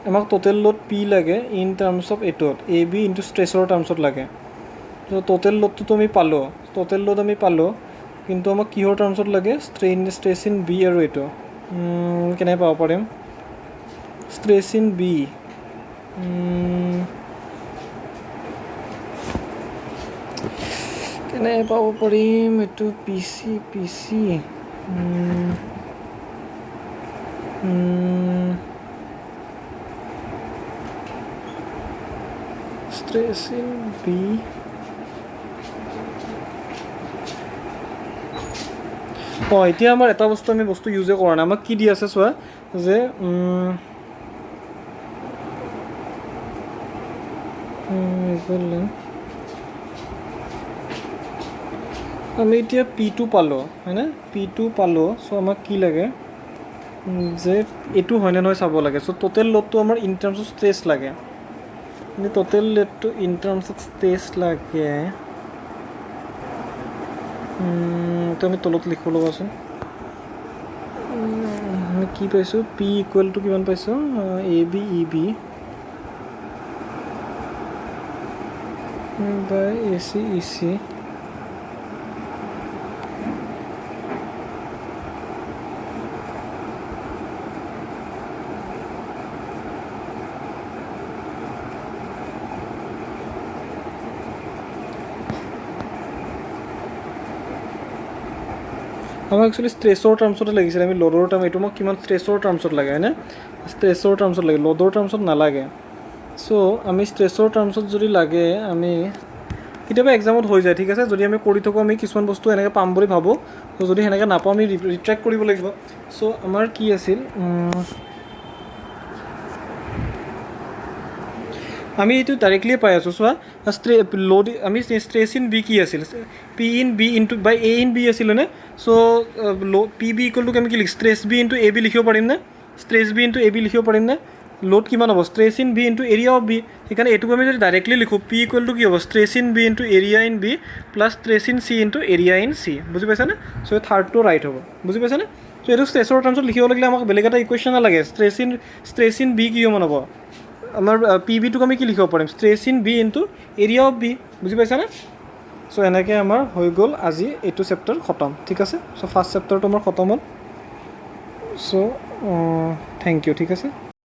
আমাক টোটেল লোড পি লাগে ইন টাৰ্মছ অফ এইটোত এ বি ইনটু ষ্ট্ৰেছৰ টাৰ্মছত লাগে চ' টোটেল লোডটোতো আমি পালোঁ কিন্তু আমাক কিহৰ টাৰ্মছত লাগে ষ্ট্ৰেছ ইন বি আৰু এইটো কেনেকৈ পাব পাৰিম ষ্ট্ৰেছ ইন বি কেনেকৈ পাব পাৰিম এইটো P C stress in B এতিয়া আমাৰ এটা বস্তু আমি ইউজে কৰা নাই আমাক কি দি আছে চোৱা যে আমি এতিয়া P2 পালোঁ হয়নে P2 পালোঁ চ' আমাক কি লাগে যে এইটো হয়নে নহয় চাব লাগে চ' টোটেল লোডটো আমাৰ ইন টাৰ্মছ অফ ষ্ট্ৰেছ লাগে টোটেল লোডটো ইন টাৰ্মছ অফ ষ্ট্ৰেছ লাগে তো আমি তলত লিখিব লগাচোন আমি কি পাইছোঁ P ইকুৱেল টু কিমান পাইছোঁ এ B E B by A C E C আমাক একচুৱেলি ষ্ট্ৰেছৰ টাৰ্মছতে লাগিছিলে আমি লোডৰ টাৰ্ম এইটো মোক কিমান ষ্ট্ৰেছৰ টাৰ্মছত লাগে হয়নে ষ্ট্ৰেছৰ টাৰ্মছত লাগে লোডৰ টাৰ্মছত নালাগে চ' আমি ষ্ট্ৰেছৰ টাৰ্মছত যদি লাগে আমি কেতিয়াবা এক্সামত হৈ যায় ঠিক আছে যদি আমি কৰি থাকোঁ আমি কিছুমান বস্তু এনেকৈ পাম বুলি ভাবোঁ ত' যদি সেনেকৈ নাপাওঁ আমি ৰিট্ৰেক্ট কৰিব লাগিব চ' আমাৰ কি আছিল আমি এইটো ডাইৰেক্টলি পাই আছোঁ চোৱা লোড আমি ষ্ট্ৰেছ ইন বি কি আছিল P in B into by A in B আছিলেনে so' P B equal to আমি কি লিখিম stress B into A B লিখিব পাৰিমনে stress B into A B লিখিব পাৰিমনে লোড কিমান হ'ব stress in B into area of B সেইকাৰণে এইটোক আমি যদি ডাইৰেক্টলি লিখোঁ পি ইকুৱেল টু কি হ'ব stress in B into area in B plus stress in C into area in C বুজি পাইছানে চ' থাৰ্ডটো ৰাইট হ'ব বুজি পাইছানে চ' এইটো ষ্ট্ৰেছৰ টাৰ্মছত লিখিব লাগিলে আমাক বেলেগ এটা ইকুৱেশ্যন নালাগে ষ্ট্ৰেছ ইন বি কি মান হ'ব আমাৰ পি বিটোক আমি কি লিখিব পাৰিম stress in B into area of B বুজি পাইছানে চ' এনেকৈ আমাৰ হৈ গ'ল আজি এইটো চেপ্টাৰ খতম ঠিক আছে চ' ফাৰ্ষ্ট চেপ্টাৰটো আমাৰ খতম হ'ল চ' থেংক ইউ ঠিক আছে